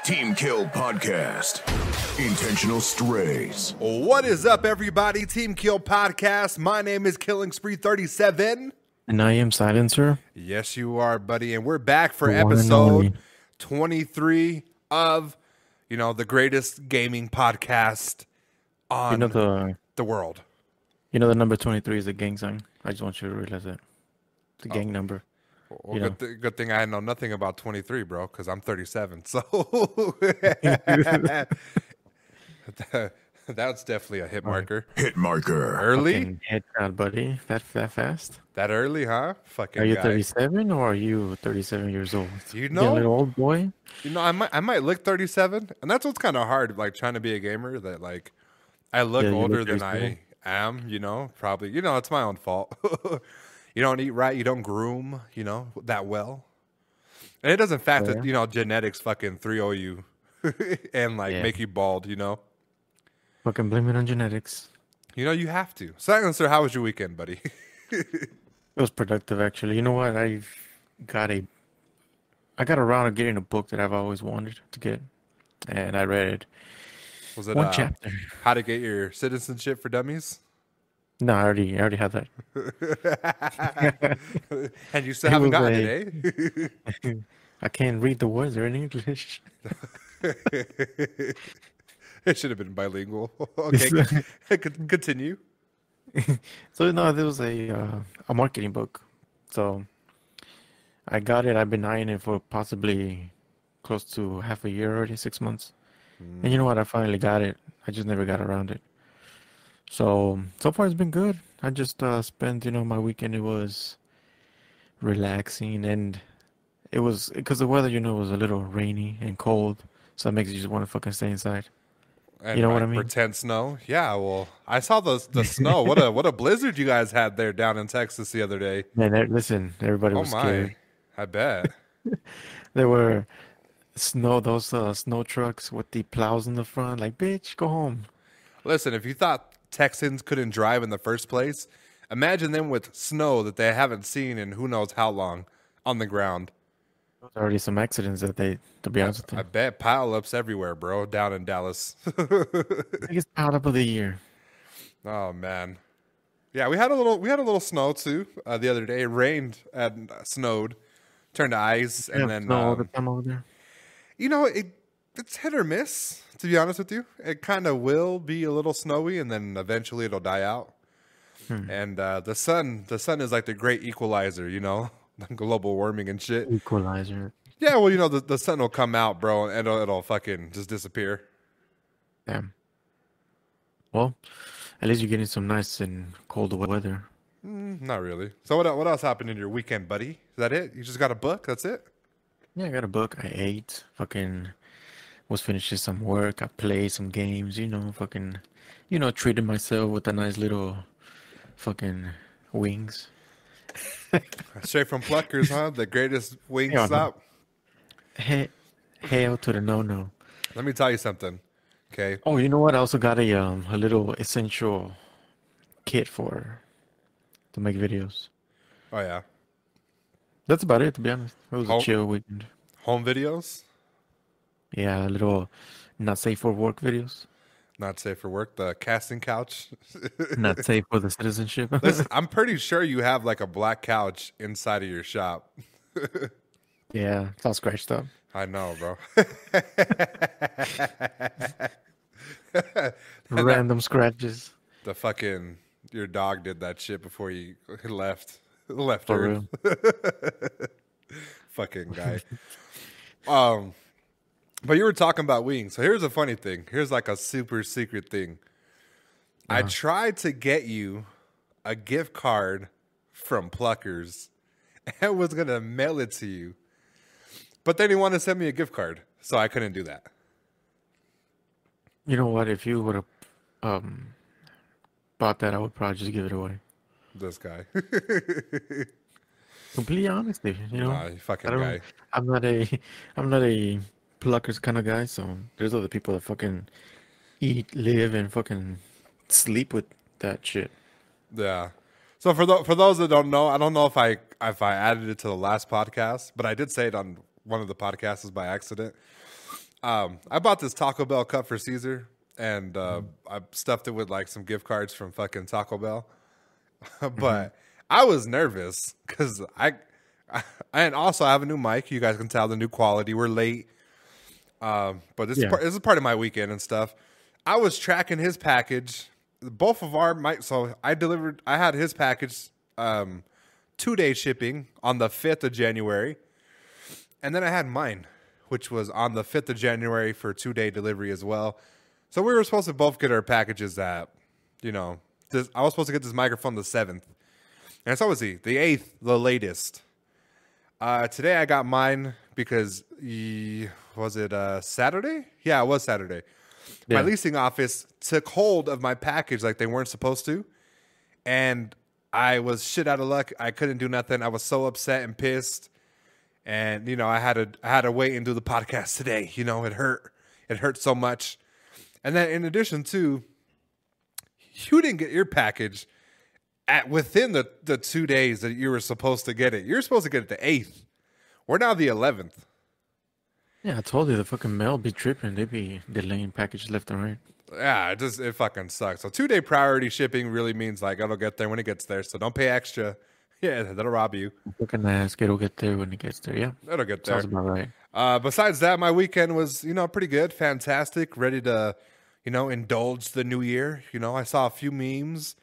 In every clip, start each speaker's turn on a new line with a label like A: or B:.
A: Team Kill Podcast. Intentional Strays.
B: What is up, everybody? Team Kill Podcast. My name is Killing Spree 37.
C: And I am Silencer.
B: Yes, you are, buddy. And we're back for
C: The one and
B: episode
C: only.
B: 23 of, the greatest gaming podcast on the world.
C: You know the number 23 is the gang sign. I just want you to realize that. The gang number.
B: Well, good thing I know nothing about 23, bro, because I'm 37. So that's definitely a hit marker.
A: Hit marker.
B: Early?
C: Fucking headshot, buddy. That fast?
B: That early, huh? Fucking
C: Are you
B: guy.
C: 37 or are you 37 years old?
B: You
C: You a
B: know,
C: little old boy?
B: I might look 37, and that's what's kind of hard, like trying to be a gamer. That like I look
C: Yeah, you look
B: older than
C: 37.
B: I am. Probably. It's my own fault. You don't eat right. You don't groom. That well. And it doesn't fact
C: Oh,
B: that genetics fucking 3-0 you and make you bald.
C: Fucking blame it on genetics.
B: You have to. Silencer, how was your weekend, buddy?
C: It was productive, actually. You know what? I got around to getting a book that I've always wanted to get. And I read it.
B: Was it
C: One chapter.
B: How to Get Your Citizenship for Dummies?
C: No, I already had that.
B: And you still
C: It
B: haven't
C: was
B: gotten it, eh?
C: I can't read the words. They're in English.
B: It should have been bilingual. Okay, continue.
C: So no, there was a marketing book. So I got it. I've been eyeing it for possibly close to half a year already, 6 months. And you know what? I finally got it. I just never got around it. So far it's been good. I just spent my weekend. It was relaxing, and it was because the weather was a little rainy and cold, so it makes you just want to fucking stay inside.
B: And
C: You know what I mean?
B: Pretend snow. Yeah, well, I saw the snow. What a blizzard you guys had there down in Texas the other day.
C: Man, listen, everybody
B: Oh
C: was
B: my,
C: scared.
B: I bet.
C: There were those snow trucks with the plows in the front. Like, bitch, go home.
B: Listen, if you thought Texans couldn't drive in the first place, imagine them with snow that they haven't seen in who knows how long on the ground.
C: There's already some accidents to be honest with
B: I
C: you.
B: bet pile-ups everywhere, bro, down in Dallas.
C: Biggest pileup of the year.
B: Oh man, yeah, we had a little snow too the other day. It rained and snowed, turned to ice, and then
C: snow all the time over there.
B: it's hit or miss. To be honest with you, it kind of will be a little snowy, and then eventually it'll die out. And the sun is like the great equalizer, global warming and shit.
C: Equalizer.
B: Yeah, well, the sun will come out, bro, and it'll fucking just disappear.
C: Damn. Well, at least you're getting some nice and cold weather.
B: Not really. So what else happened in your weekend, buddy? Is that it? You just got a book? That's it?
C: Yeah, I got a book. I ate. Fucking was finishing some work. I played some games. Fucking, treated myself with a nice little fucking wings.
B: Straight from Pluckers, huh? The greatest wing
C: Hell no.
B: stop.
C: Hail to the no.
B: Let me tell you something. Okay.
C: Oh, you know what? I also got a little essential kit to make videos.
B: Oh yeah.
C: That's about it, to be honest. It was
B: Home-
C: a chill weekend.
B: Home videos,
C: Yeah, a little not safe for work videos.
B: not safe for work. The casting couch.
C: Not safe for the citizenship.
B: Listen, I'm pretty sure you have like a black couch inside of your shop.
C: Yeah, it's all scratched up.
B: I know, bro.
C: Random scratches.
B: The fucking your dog did that shit before you left
C: For
B: her.
C: real.
B: Fucking guy. But you were talking about wings. So here's a funny thing. Here's like a super secret thing. I tried to get you a gift card from Pluckers and was gonna mail it to you. But then he wanted to send me a gift card, so I couldn't do that.
C: You know what? If you would have bought that, I would probably just give it away.
B: This guy.
C: Completely honestly,
B: Nah, you fucking guy.
C: I'm not a pluckers kind of guy. So there's other people that fucking eat, live, and fucking sleep with that shit.
B: Yeah. So for those that don't know, I don't know if I added it to the last podcast, but I did say it on one of the podcasts by accident. I bought this Taco Bell cup for Caesar, and I stuffed it with like some gift cards from fucking Taco Bell. But I was nervous because and also I have a new mic. You guys can tell the new quality. We're late, but this is part of my weekend and stuff. I was tracking his package. Both of our mics. So I had his package 2-day shipping on the 5th of January, and then I had mine, which was on the 5th of January for 2-day delivery as well. So we were supposed to both get our packages at, I was supposed to get this microphone the 7th. And so was he. The 8th, the latest. Today I got mine because, was it Saturday? Yeah, it was Saturday. Yeah. My leasing office took hold of my package like they weren't supposed to. And I was shit out of luck. I couldn't do nothing. I was so upset and pissed. And, I had to wait and do the podcast today. It hurt. It hurt so much. And then in addition to, you didn't get your package within the 2 days that you were supposed to get it. You're supposed to get it the 8th. We're now the 11th.
C: Yeah, I told you the fucking mail be tripping. They be delaying packages left and right.
B: Yeah, it fucking sucks. So 2-day priority shipping really means like it'll get there when it gets there. So don't pay extra. Yeah, that'll rob you.
C: Fucking ask, it'll get there when it gets there. Yeah,
B: it'll get there.
C: Sounds about right.
B: Besides that, my weekend was pretty good, fantastic, ready to indulge the new year. I saw a few memes,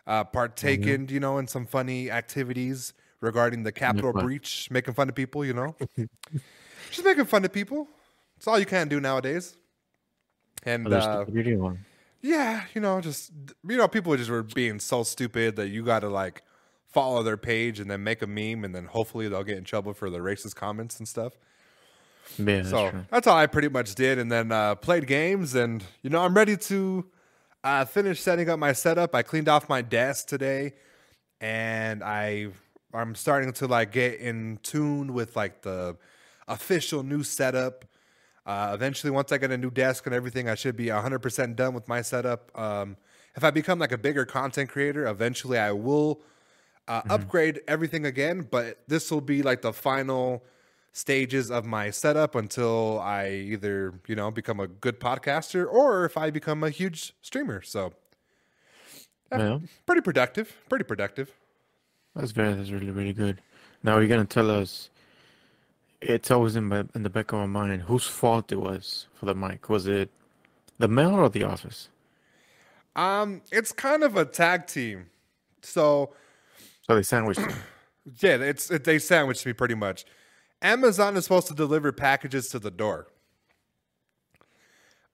B: partaken, in some funny activities regarding the Capitol breach, making fun of people, just making fun of people. It's all you can do nowadays. And yeah, just people just were being so stupid that you got to like follow their page and then make a meme, and then hopefully they'll get in trouble for the racist comments and stuff.
C: Yeah,
B: that's all I pretty much did, and then played games, and I'm ready to finish setting up my setup. I cleaned off my desk today, and I'm starting to like get in tune with like the official new setup. Eventually, once I get a new desk and everything, I should be 100% done with my setup. If I become like a bigger content creator, eventually I will upgrade everything again, but this will be like the final stages of my setup until I either, become a good podcaster or if I become a huge streamer. So pretty productive.
C: That's really, really good. Now you're going to tell us, it's always in the back of my mind, whose fault it was for the mic. Was it the mail or the office?
B: It's kind of a tag team. So
C: they sandwiched me.
B: Yeah, they sandwiched me pretty much. Amazon is supposed to deliver packages to the door.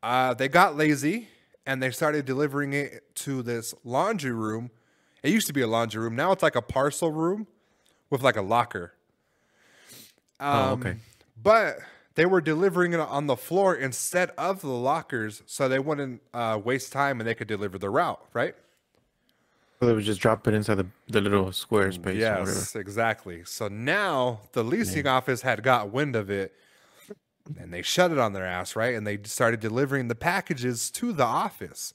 B: They got lazy and they started delivering it to this laundry room. It used to be a laundry room. Now it's like a parcel room with like a locker.
C: Okay.
B: But they were delivering it on the floor instead of the lockers, so they wouldn't waste time and they could deliver the route, right?
C: So they would just drop it inside the little square space.
B: Yes, exactly. So now the leasing office had got wind of it, and they shut it on their ass, right? And they started delivering the packages to the office.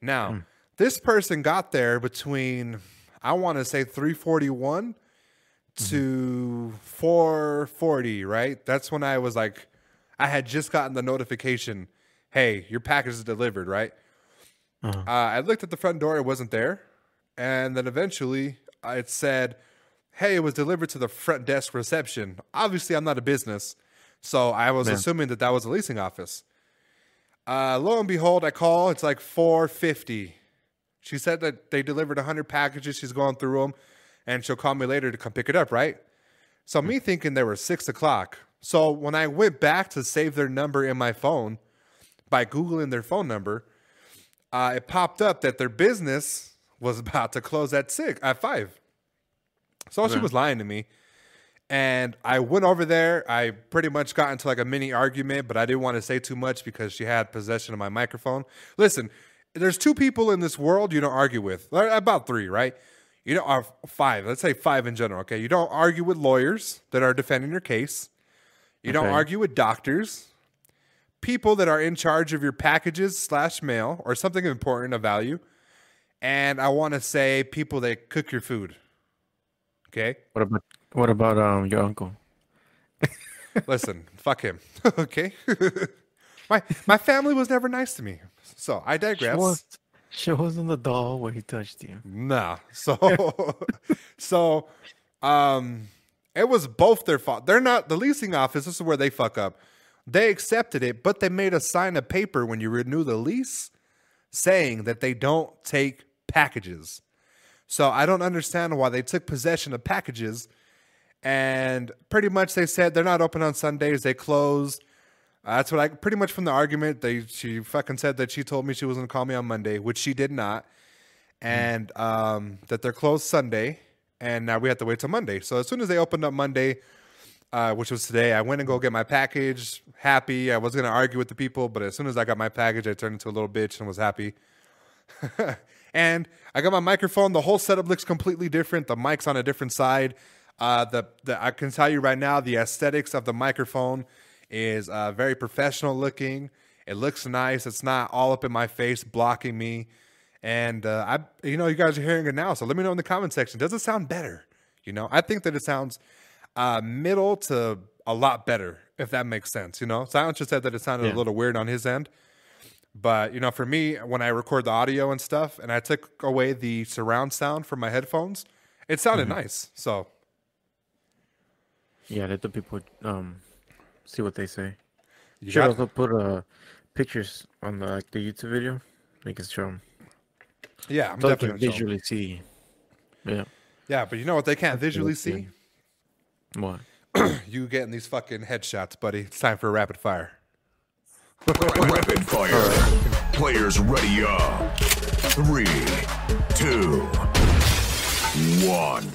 B: Now, this person got there between, I want to say 3:41 to 4:40, right? That's when I was like, I had just gotten the notification, hey, your package is delivered, right? I looked at the front door, it wasn't there. And then eventually it said, hey, it was delivered to the front desk reception. Obviously, I'm not a business, so I was assuming that was a leasing office. Lo and behold, I call. It's like 4:50. She said that they delivered 100 packages. She's going through them, and she'll call me later to come pick it up, right? So me thinking they were 6 o'clock. So when I went back to save their number in my phone by Googling their phone number, it popped up that their business was about to close at 5. So she was lying to me. And I went over there. I pretty much got into like a mini argument, but I didn't want to say too much because she had possession of my microphone. Listen, there's 2 people in this world you don't argue with. About 3, right? Or 5. Let's say 5 in general, okay? You don't argue with lawyers that are defending your case. You don't argue with doctors. People that are in charge of your packages / mail or something important of value. And I want to say people that cook your food. Okay?
C: What about your uncle?
B: Listen, fuck him. Okay? My family was never nice to me. So I digress.
C: She wasn't the doll where he touched you.
B: Nah. So it was both their fault. They're not the leasing office. This is where they fuck up. They accepted it, but they made us sign a paper when you renew the lease saying that they don't take packages. So I don't understand why they took possession of packages. And pretty much they said they're not open on Sundays. They close. That's what I pretty much from the argument. She fucking said that she told me she was going to call me on Monday, which she did not. And that they're closed Sunday. And now we have to wait till Monday. So as soon as they opened up Monday, which was today, I went and go get my package. Happy. I was going to argue with the people, but as soon as I got my package, I turned into a little bitch and was happy. And I got my microphone. The whole setup looks completely different. The mic's on a different side. I can tell you right now, the aesthetics of the microphone is very professional looking. It looks nice. It's not all up in my face, blocking me. And you guys are hearing it now. So let me know in the comment section. Does it sound better? I think that it sounds middle to a lot better, if that makes sense. Silence just said that it sounded a little weird on his end. But, for me, when I record the audio and stuff, and I took away the surround sound from my headphones, it sounded nice. So,
C: yeah, let the people see what they say. You should also put pictures on the YouTube video. They can show them.
B: Yeah, I'm
C: so
B: definitely
C: they can visually see. Yeah.
B: Yeah, but you know what they can't visually see?
C: What?
B: You getting these fucking headshots, buddy. It's time for a rapid fire.
A: Rapid fire. Players ready up. 3, 2, 1.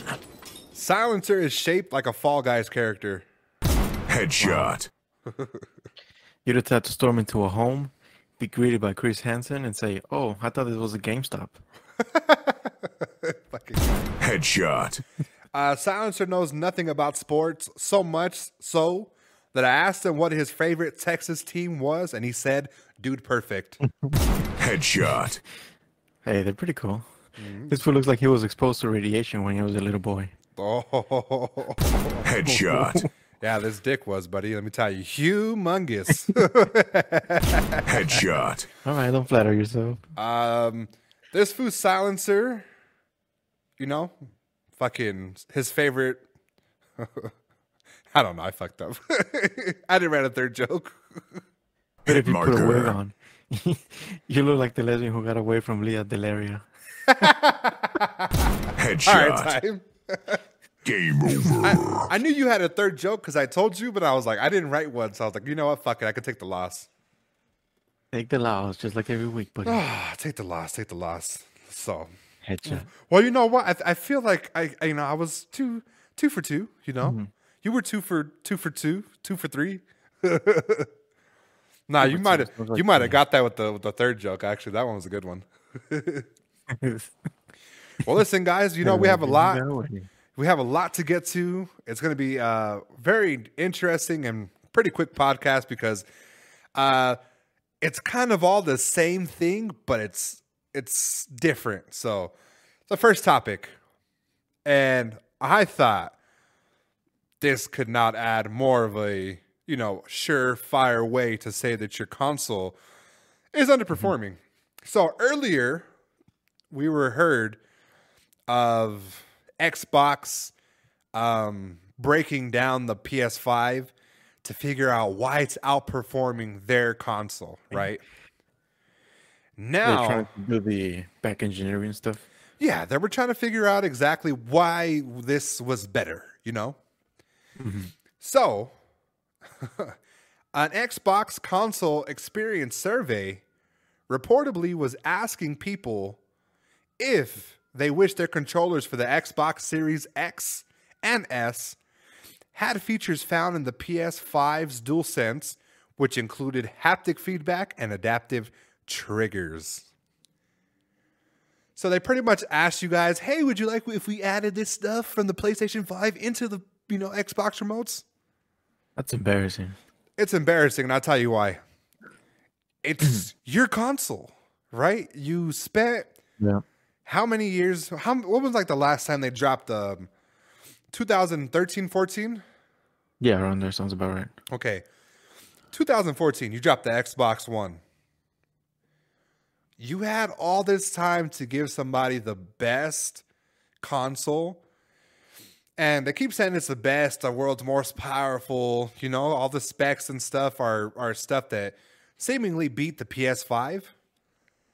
B: Silencer is shaped like a Fall Guys character.
A: Headshot.
C: You just have to storm into a home, be greeted by Chris Hansen, and say, "Oh, I thought this was a GameStop."
A: Headshot.
B: Silencer knows nothing about sports, so much so that I asked him what his favorite Texas team was, and he said, "Dude Perfect."
A: Headshot.
C: Hey, they're pretty cool. This fool looks like he was exposed to radiation when he was a little boy.
B: Oh.
A: Headshot.
B: Yeah, this dick was, buddy. Let me tell you, humongous.
A: Headshot.
C: All right, don't flatter yourself.
B: This food Silencer, fucking his favorite. I don't know. I fucked up. I didn't write a third joke.
C: But if you put a wig on, you look like the lesbian who got away from Leah Delaria.
A: Headshot.
B: All right, time.
A: Game over.
B: I knew you had a third joke because I told you, but I was like, I didn't write one, so I was like, you know what? Fuck it. I could take the loss.
C: Take the loss, just like every week, buddy.
B: Take the loss. Take the loss. So.
C: Headshot.
B: Well, you know what? I feel like I was two for two. You were 2 for 2, 2 for 3. Nah, you might have got that with the third joke. Actually, that one was a good one. Well, listen, guys. We have a lot. We have a lot to get to. It's going to be a very interesting and pretty quick podcast because it's kind of all the same thing, but it's different. So, the first topic, and I thought this could not add more of a, surefire way to say that your console is underperforming. So earlier, we were heard of Xbox breaking down the PS5 to figure out why it's outperforming their console, right? Now,
C: they're trying to do the back engineering stuff.
B: Yeah, they were trying to figure out exactly why this was better, So, an Xbox console experience survey reportedly was asking people if they wish their controllers for the Xbox Series X and S had features found in the PS5's DualSense, which included haptic feedback and adaptive triggers. So they pretty much asked you guys, hey, would you like if we added this stuff from the PlayStation 5 into the Xbox remotes?
C: That's embarrassing.
B: It's embarrassing, and I'll tell you why. It's your console, right? You spent how many years? What was the last time they dropped 2013, 14?
C: Yeah, around there sounds about right.
B: Okay. 2014, you dropped the Xbox One. You had all this time to give somebody the best console. And they keep saying it's the best, the world's most powerful. You know, all the specs and stuff are stuff that seemingly beat the PS5.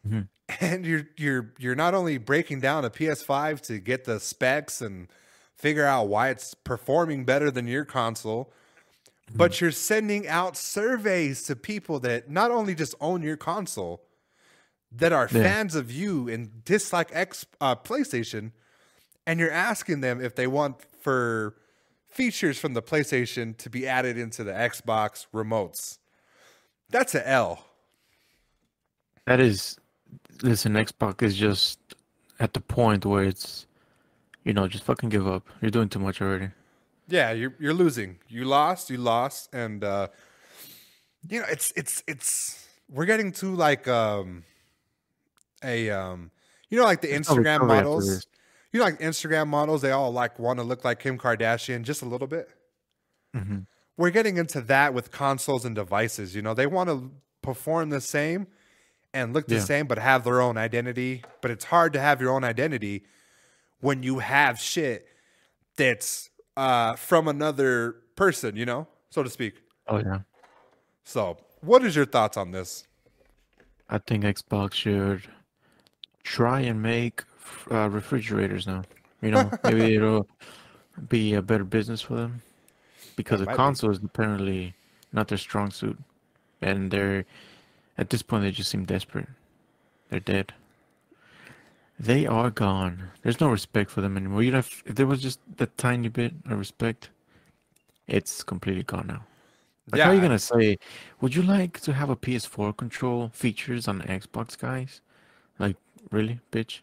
C: Mm-hmm.
B: And you're not only breaking down a PS5 to get the specs and figure out why it's performing better than your console, but you're sending out surveys to people that not only just own your console, that are fans of you and dislike PlayStation, and you're asking them if they want for features from the PlayStation to be added into the Xbox remotes. That's an L.
C: That is, listen, Xbox is just at the point where it's, just fucking give up. You're doing too much already.
B: Yeah, you're losing. You lost, and it's we're getting to like like the Instagram models. You know, like Instagram models, they all like want to look like Kim Kardashian just a little bit.
C: Mm-hmm.
B: We're getting into that with consoles and devices. You know, they want to perform the same and look the same, but have their own identity. But it's hard to have your own identity when you have shit that's from another person, so to speak.
C: Oh, yeah.
B: So what is your thoughts on this?
C: I think Xbox should try and make refrigerators now. Maybe it'll be a better business for them, because the console is apparently not their strong suit, and at this point they just seem desperate. They're dead. They are gone. There's no respect for them anymore. If there was just that tiny bit of respect, it's completely gone now. Like, how are you gonna say, would you like to have a PS4 control features on Xbox, guys? Like, really, bitch?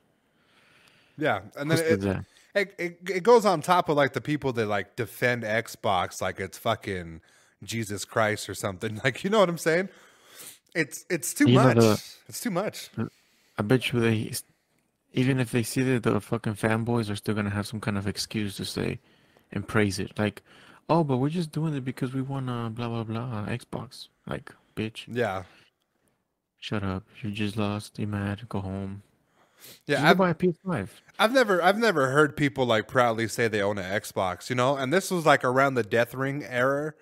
B: Yeah, and then it goes on top of like the people that like defend Xbox like it's fucking Jesus Christ or something. Like, you know what I'm saying? It's too much. It's too much.
C: I bet you even if they see that the fucking fanboys are still gonna have some kind of excuse to say and praise it. Like, oh, but we're just doing it because we want blah blah blah Xbox. Like, bitch.
B: Yeah.
C: Shut up. You just lost. You mad? Go home.
B: Yeah,
C: I'd buy a PS5.
B: I've never heard people like proudly say they own an Xbox, and this was like around the Death Ring era,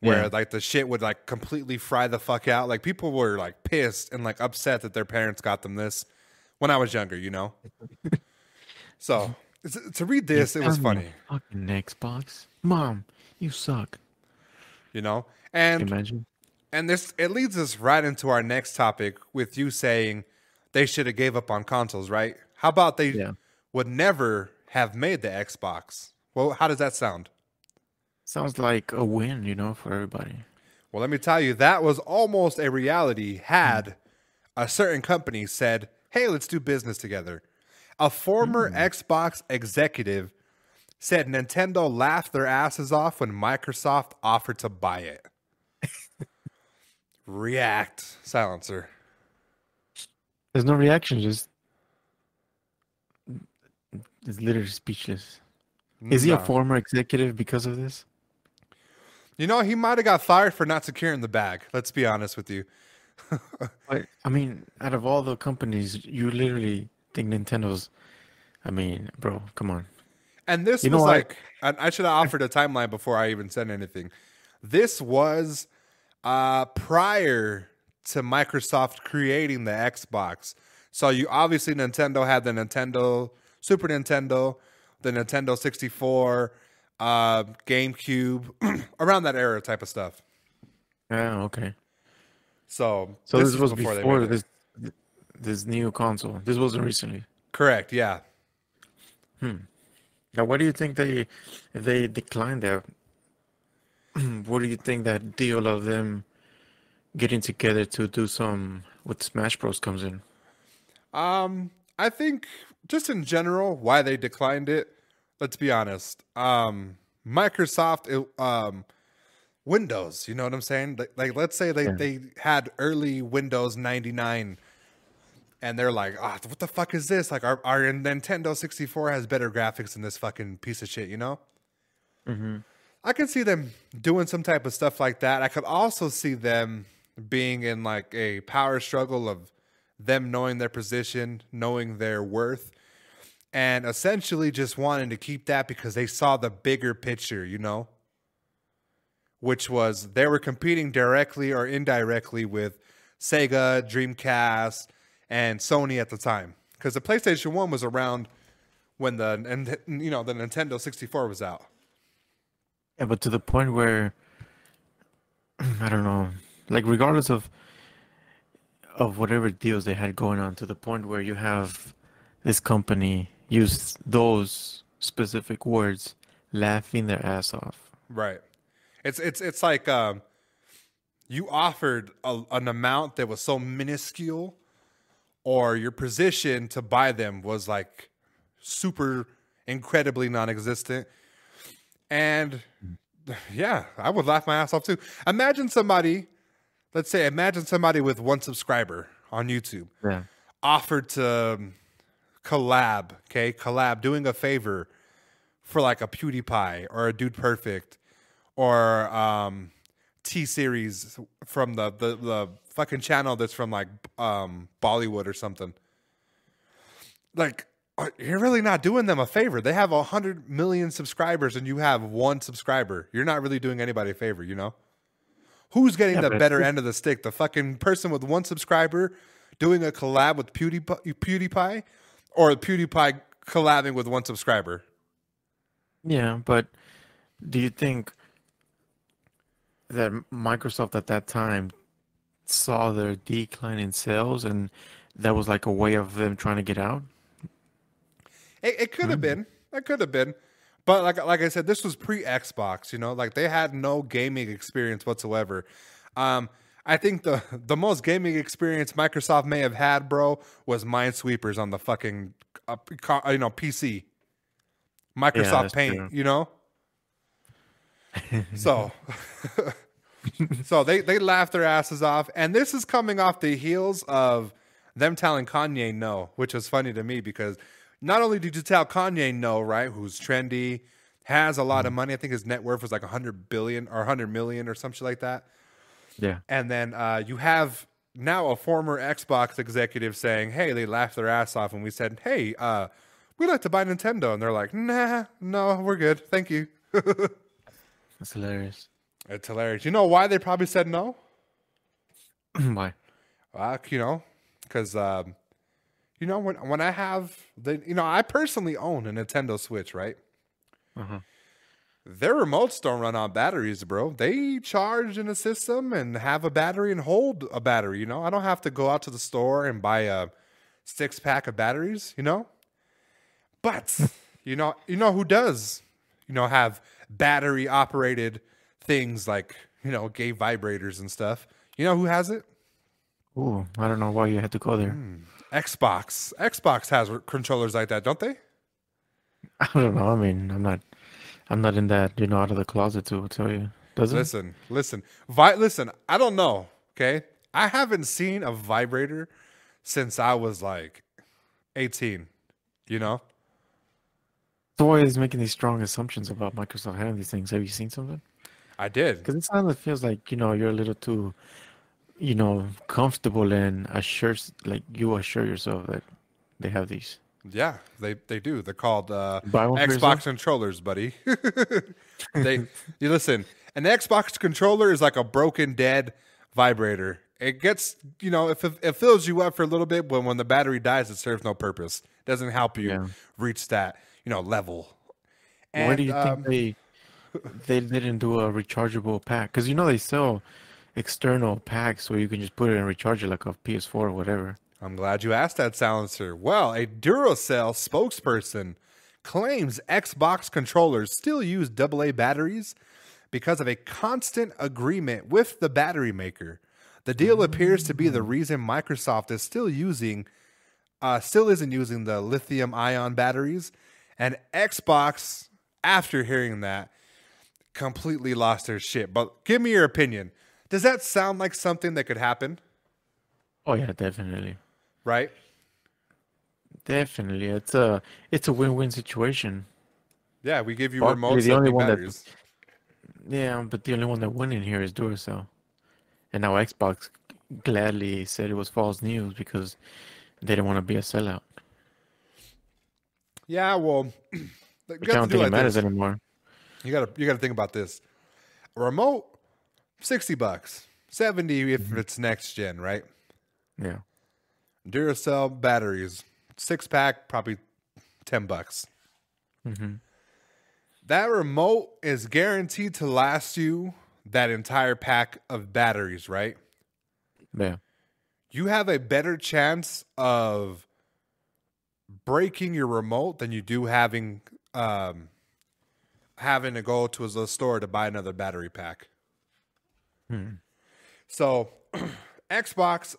B: where like the shit would like completely fry the fuck out. Like people were like pissed and like upset that their parents got them this when I was younger, So to read this, it was funny.
C: Fucking Xbox, Mom, you suck.
B: And
C: imagine.
B: And it leads us right into our next topic with you saying they should have gave up on consoles, right? How about they would never have made the Xbox? Well, how does that sound?
C: Sounds like a win, for everybody.
B: Well, let me tell you, that was almost a reality had a certain company said, hey, let's do business together. A former Xbox executive said Nintendo laughed their asses off when Microsoft offered to buy it. React, silencer.
C: There's no reaction, it's literally speechless. Is he a former executive because of this?
B: He might have got fired for not securing the bag. Let's be honest with you.
C: I mean, out of all the companies, you literally think Nintendo's... bro, come on.
B: And this was like... I should have offered a timeline before I even said anything. This was prior to Microsoft creating the Xbox. So you obviously Nintendo had the Nintendo, Super Nintendo, the Nintendo 64, GameCube, around that era type of stuff.
C: Yeah, okay.
B: So
C: this was before this new console. This wasn't recently.
B: Correct, yeah.
C: Now, what do you think if they declined that? What do you think that deal of them getting together to do some with Smash Bros comes in?
B: I think just in general why they declined it. Let's be honest. Microsoft, Windows. You know what I'm saying? Like let's say they had early Windows 99, and they're like, what the fuck is this? Like our Nintendo 64 has better graphics than this fucking piece of shit.
C: Mm-hmm.
B: I can see them doing some type of stuff like that. I could also see them being in like a power struggle of them knowing their position, knowing their worth, and essentially just wanting to keep that because they saw the bigger picture, you know, which was they were competing directly or indirectly with Sega, Dreamcast, and Sony at the time. Because the PlayStation 1 was around when the Nintendo 64 was out.
C: Yeah, but to the point where I don't know, like regardless of whatever deals they had going on, to the point where you have this company use those specific words, laughing their ass off.
B: Right. It's like you offered an amount that was so minuscule, or your position to buy them was like super incredibly non-existent. And yeah, I would laugh my ass off too. Imagine somebody with 1 subscriber on YouTube offered to collab, doing a favor for like a PewDiePie or a Dude Perfect or T-Series from the fucking channel that's from like Bollywood or something. Like, you're really not doing them a favor. They have 100 million subscribers and you have 1 subscriber. You're not really doing anybody a favor, you know? Who's getting the better end of the stick? The fucking person with 1 subscriber doing a collab with PewDiePie, or PewDiePie collabing with 1 subscriber?
C: Yeah, but do you think that Microsoft at that time saw their decline in sales and that was like a way of them trying to get out?
B: It could have been. It could have been. But like I said, this was pre-Xbox, you know? Like, they had no gaming experience whatsoever. I think the most gaming experience Microsoft may have had, bro, was Minesweepers on the fucking PC. Microsoft Paint,
C: true.
B: you know? So they laughed their asses off. And this is coming off the heels of them telling Kanye no, which was funny to me because not only did you tell Kanye no, right, who's trendy, has a lot of money. I think his net worth was like 100 billion or 100 million or some shit like that.
C: Yeah.
B: And then you have now a former Xbox executive saying, hey, they laughed their ass off. And we said, hey, we'd like to buy Nintendo. And they're like, nah, no, we're good. Thank you.
C: That's hilarious.
B: It's hilarious. You know why they probably said no?
C: Why?
B: Because, when I have I personally own a Nintendo Switch, right?
C: Uh-huh.
B: Their remotes don't run on batteries, bro. They charge in a system and have a battery and hold a battery, you know? I don't have to go out to the store and buy a 6-pack of batteries, you know? But, you know who does, have battery operated things like, gay vibrators and stuff. You know who has it?
C: Ooh, I don't know why you had to go there.
B: Xbox. Xbox has controllers like that, don't they?
C: I don't know. I mean, I'm not in that, out of the closet to tell you. Does it?
B: Listen. Listen, I don't know, okay? I haven't seen a vibrator since I was like 18, you know?
C: So why is making these strong assumptions about Microsoft having these things? Have you seen something?
B: I did.
C: Because it sounds, it feels like, you're a little too, comfortable and you assure yourself that they have these.
B: Yeah, they do. They're called
C: Xbox
B: Xbox controllers, buddy. You listen, an Xbox controller is like a broken, dead vibrator. It gets, it fills you up for a little bit, but when the battery dies, it serves no purpose. It doesn't help you reach that, level. And,
C: why do you think they didn't do a rechargeable pack? Because they sell external packs where you can just put it and recharge it like a PS4 or whatever.
B: I'm glad you asked that, Silencer. Well, a Duracell spokesperson claims Xbox controllers still use AA batteries because of a constant agreement with the battery maker. The deal appears to be the reason Microsoft is still isn't using the lithium-ion batteries, and Xbox, after hearing that, completely lost their shit. But give me your opinion. Does that sound like something that could happen?
C: Oh yeah, definitely.
B: Right?
C: Definitely. It's a win-win situation.
B: Yeah, we give you
C: Probably
B: remotes
C: the only
B: and
C: one
B: batteries.
C: Yeah, but the only one that went in here is Duracell. And now Xbox gladly said it was false news because they didn't want to be a sellout.
B: Yeah, well, you
C: Which I
B: have to
C: don't
B: do
C: think it
B: like
C: matters
B: this.
C: anymore.
B: You gotta think about this. A remote, $60, 70 if
C: Hmm.
B: it's next gen, right?
C: Yeah.
B: Duracell batteries, 6-pack, probably $10.
C: Hmm.
B: That remote is guaranteed to last you that entire pack of batteries, right?
C: Yeah.
B: You have a better chance of breaking your remote than you do having to go to the store to buy another battery pack.
C: Hmm.
B: So Xbox,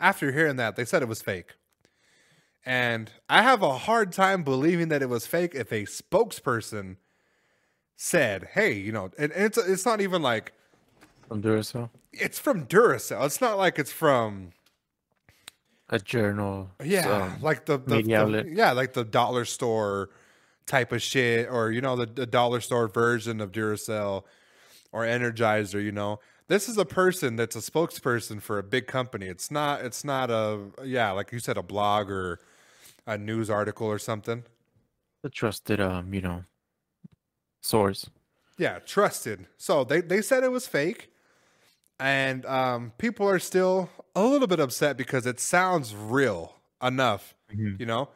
B: after hearing that, they said it was fake. And I have a hard time believing that it was fake if a spokesperson said, hey, and it's not even like
C: From Duracell.
B: it's from Duracell. It's not like it's from
C: A journal.
B: like the
C: Media outlet.
B: like the dollar store type of shit, or the dollar store version of Duracell or Energizer. This is a person that's a spokesperson for a big company. It's not like you said, a blog or a news article or something.
C: A trusted, source.
B: Yeah, trusted. So they said it was fake, and people are still a little bit upset because it sounds real enough,
C: Mhm.
B: you know.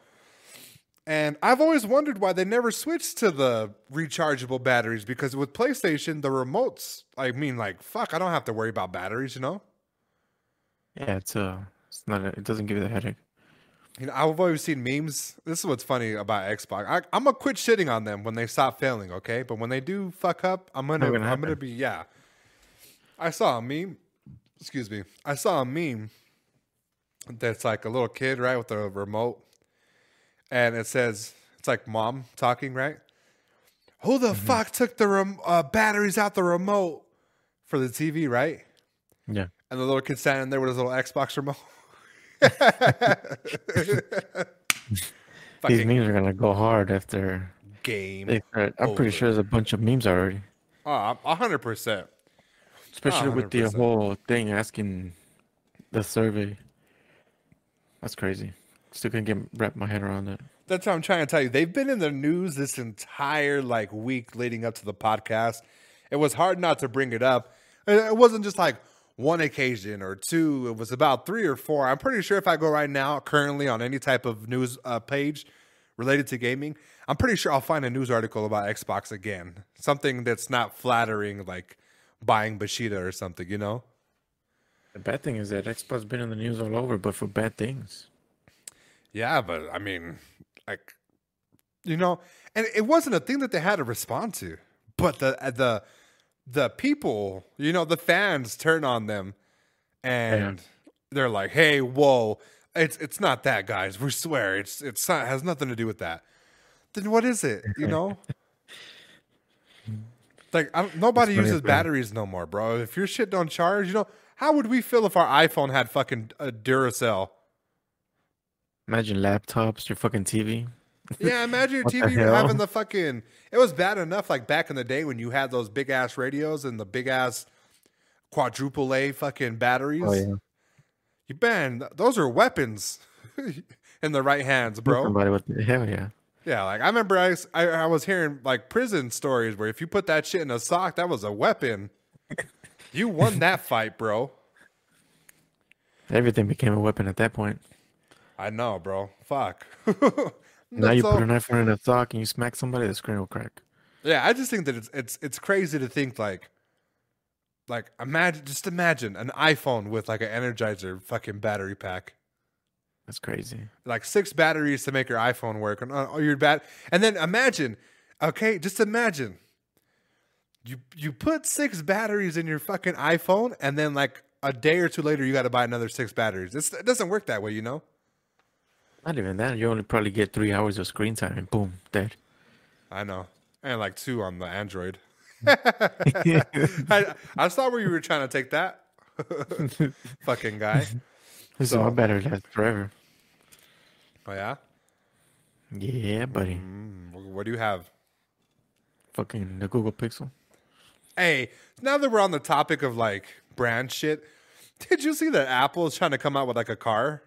B: And I've always wondered why they never switched to the rechargeable batteries, because with PlayStation, the remotes, I mean, like, fuck, I don't have to worry about batteries.
C: Yeah, it's not. It doesn't give you the headache.
B: I've always seen memes. This is what's funny about Xbox. I'm gonna quit shitting on them when they stop failing, okay? But when they do fuck up, I'm
C: Not
B: gonna
C: gonna
B: be, yeah. I saw a meme. Excuse me. I saw a meme that's like a little kid, right, with a remote, and it says it's like mom talking, right? Who the fuck took the batteries out the remote for the TV, right?
C: Yeah.
B: And the little kid standing there with his little Xbox remote.
C: These
B: Fucking
C: memes are gonna go hard after
B: game
C: they start. I'm pretty sure
B: over.
C: there's a bunch of memes already,
B: 100%.
C: especially with the
B: 100%.
C: whole thing asking the survey. That's crazy. Still can't wrap my head around that.
B: That's what I'm trying to tell you. They've been in the news this entire week leading up to the podcast. It was hard not to bring it up. It wasn't just like one occasion or two. It was about 3 or 4. I'm pretty sure if I go right now, currently on any type of news page related to gaming, I'm pretty sure I'll find a news article about Xbox again. Something that's not flattering, like buying Bashida or something.
C: The bad thing is that Xbox been in the news all over, but for bad things.
B: Yeah, but I mean, and it wasn't a thing that they had to respond to, but the people, the fans turn on them, and they're like, "Hey, whoa, it's not that, guys. We swear, it's not, has nothing to do with that." Then what is it? Like nobody
C: It's funny,
B: uses
C: bro.
B: batteries no more, bro. If your shit don't charge, how would we feel if our iPhone had fucking Duracell?
C: Imagine laptops, your fucking TV.
B: Yeah, imagine your
C: What the
B: TV
C: hell?
B: having the fucking. It was bad enough, like back in the day when you had those big ass radios and the big ass quadruple A fucking batteries.
C: Oh yeah.
B: Those are weapons in the right hands, bro.
C: Somebody with the hell yeah.
B: Yeah, like I remember I was hearing like prison stories where if you put that shit in a sock, that was a weapon. You won that fight, bro.
C: Everything became a weapon at that point.
B: I know, bro. Fuck.
C: Now you
B: So-
C: put an iPhone in a sock and you smack somebody, the screen will crack.
B: Yeah, I just think that it's crazy to think like imagine an iPhone with like an Energizer fucking battery pack.
C: That's crazy.
B: Like 6 batteries to make your iPhone work, and and then imagine, okay, just imagine you put 6 batteries in your fucking iPhone, and then like a day or two later you got to buy another 6 batteries. It doesn't work that way.
C: Not even that. You only probably get 3 hours of screen time and boom, dead.
B: I know, and like 2 on the Android. I saw where you were trying to take that. Fucking guy.
C: This
B: So-
C: is my battery lasts forever.
B: Oh yeah.
C: Yeah, buddy.
B: What do you have?
C: Fucking the Google Pixel.
B: Hey, now that we're on the topic of like brand shit, did you see that Apple is trying to come out with like a car?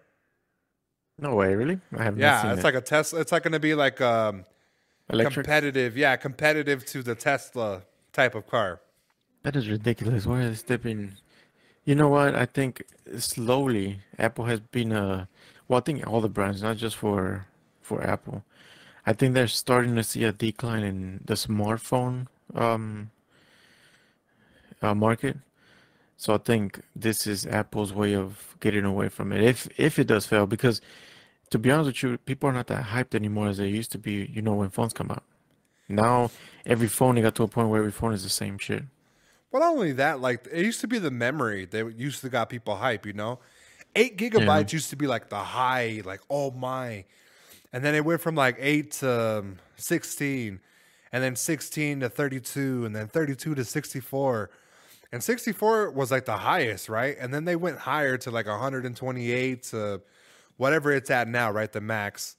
C: No way, really? I have not
B: Yeah,
C: seen
B: it's
C: it.
B: like a Tesla. It's like going to be like
C: Electric?
B: competitive. Yeah, competitive to the Tesla type of car.
C: That is ridiculous. Why are they stepping? You know what? I think slowly Apple has been well, I think all the brands, not just for Apple. I think they're starting to see a decline in the smartphone um market. So I think this is Apple's way of getting away from it. If it does fail, because to be honest with you, people are not that hyped anymore as they used to be, when phones come out. Now every phone, it got to a point where every phone is the same shit.
B: Well, not only that, like it used to be the memory that used to got people hype. 8
C: Yeah.
B: gigabytes used to be like the high, like oh my, and then it went from like 8 to 16, and then 16 to 32, and then 32 to 64. And 64 was like the highest, right? And then they went higher to like 128 to whatever it's at now, right? The max.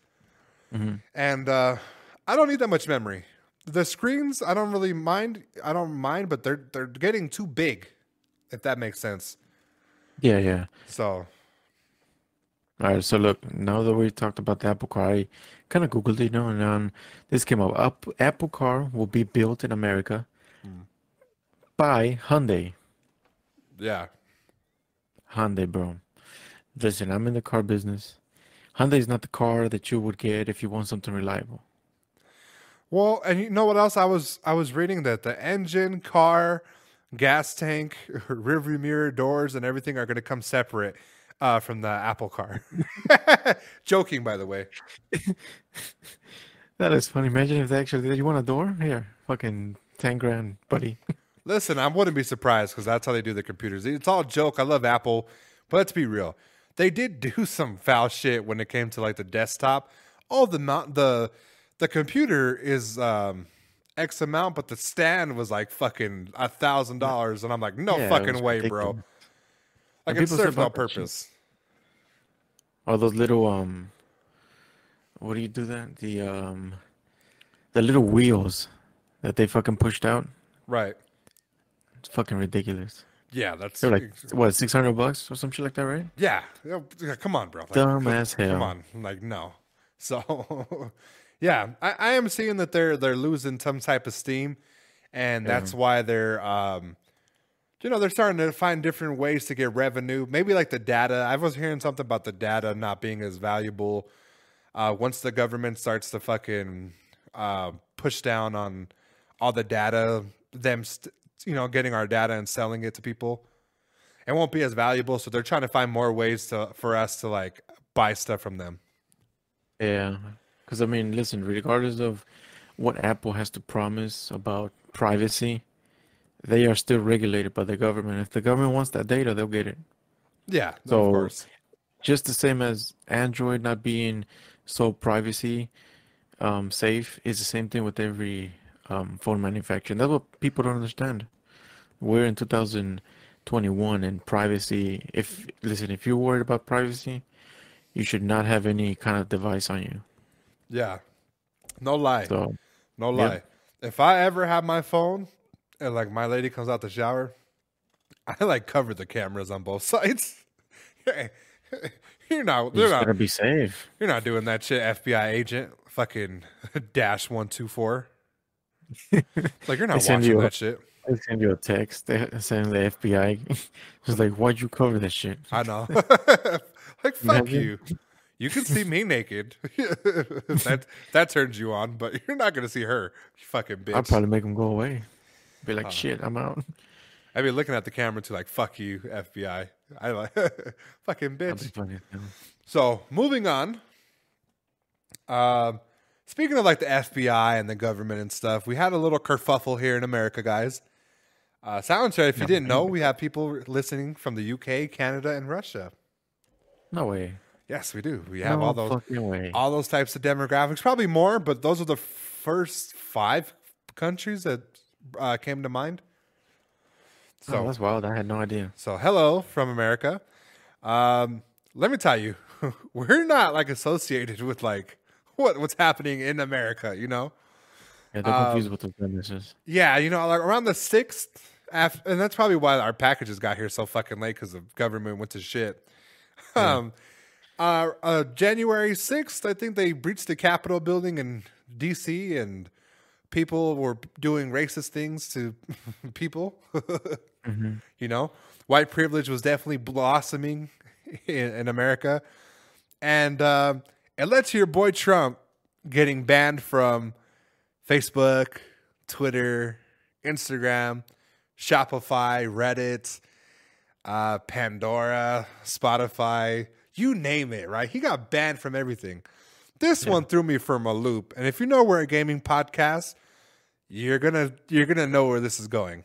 B: And I don't need that much memory. The screens, I don't really mind. I don't mind, but they're getting too big, if that makes sense.
C: Yeah, yeah.
B: So
C: All right, so look, now that we talked about the Apple Car, I kind of Googled it, and this came up. Apple Car will be built in America by Hyundai.
B: yeah,
C: Hyundai, bro. Listen, I'm in the car business. Hyundai is not the car that you would get if you want something reliable.
B: well, and you know what else? I was reading that the engine, car, gas tank, rearview mirror, doors, and everything are going to come separate from the Apple Car. Joking, by the way.
C: That is funny. Imagine if they actually did. You want a door? Here, fucking 10 grand, buddy.
B: Listen, I wouldn't be surprised because that's how they do the computers. It's all a joke. I love Apple, but let's be real. They did do some foul shit when it came to like the desktop. Oh, the computer is X amount, but the stand was like fucking $1,000, and I'm like, no
C: Yeah, it
B: fucking
C: was
B: way, bro.
C: ridiculous.
B: Like
C: And
B: it
C: people say
B: serves no
C: about that shit.
B: purpose.
C: Or those little what do you do that? The little wheels that they fucking pushed out.
B: Right.
C: It's fucking ridiculous.
B: Yeah, that's
C: They're like what, $600 or some shit like that, right?
B: yeah. Come on, bro. Like,
C: Dumb as hell.
B: come on. I'm like, no. So yeah, I am seeing that they're losing some type of steam, and that's why they're they're starting to find different ways to get revenue. Maybe like the data. I was hearing something about the data not being as valuable once the government starts to fucking push down on all the data, getting our data and selling it to people. It won't be as valuable, so they're trying to find more ways for us to like buy stuff from them.
C: Yeah. Because I mean, listen, regardless of what Apple has to promise about privacy, they are still regulated by the government. If the government wants that data, they'll get it.
B: Yeah, no,
C: So
B: of course.
C: just the same as Android not being so privacy safe is the same thing with every phone manufacturer. And that's what people don't understand. We're in 2021 and privacy. If you're worried about privacy, you should not have any kind of device on you.
B: Yeah, no lie,
C: So
B: no
C: yeah.
B: lie. If I ever have my phone and like my lady comes out the shower, I like cover the cameras on both sides. You're not,
C: You
B: you're
C: just
B: not,
C: gotta be safe.
B: you're not doing that shit, FBI agent. Fucking -124. Like you're
C: They
B: not
C: send
B: watching
C: you
B: that shit.
C: they send you a text. They send the FBI. It's like, why'd you cover this shit?
B: I know. Like fuck
C: Imagine.
B: you. You can see me naked. that turns you on, but you're not gonna see her. You fucking bitch.
C: I'll probably make them go away. Be like, shit, I'm out.
B: I'd be looking at the camera too, like fuck you, FBI. I like fucking
C: That'd be
B: bitch.
C: funny.
B: So moving on. Speaking of like the FBI and the government and stuff, we had a little kerfuffle here in America, guys. Sounds if you didn't know, we have people listening from the UK, Canada, and Russia.
C: No way.
B: Yes, we do. We have
C: No
B: all those
C: fucking way.
B: all those types of demographics. Probably more, but those are the first 5 countries that came to mind.
C: Oh,
B: So,
C: that's wild. I had no idea.
B: hello from America. Let me tell you, we're not like associated with like what's happening in America. You know,
C: Yeah, they're confused with those messages.
B: Yeah, like around the 6th, and that's probably why our packages got here so fucking late because the government went to shit.
C: Yeah.
B: January 6th, I think they breached the Capitol building in D.C. and people were doing racist things to people. White privilege was definitely blossoming in America. And it led to your boy Trump getting banned from Facebook, Twitter, Instagram, Shopify, Reddit, Pandora, Spotify, you name it, right? He got banned from everything. This one threw me from a loop. And if you know we're a gaming podcast, you're gonna know where this is going.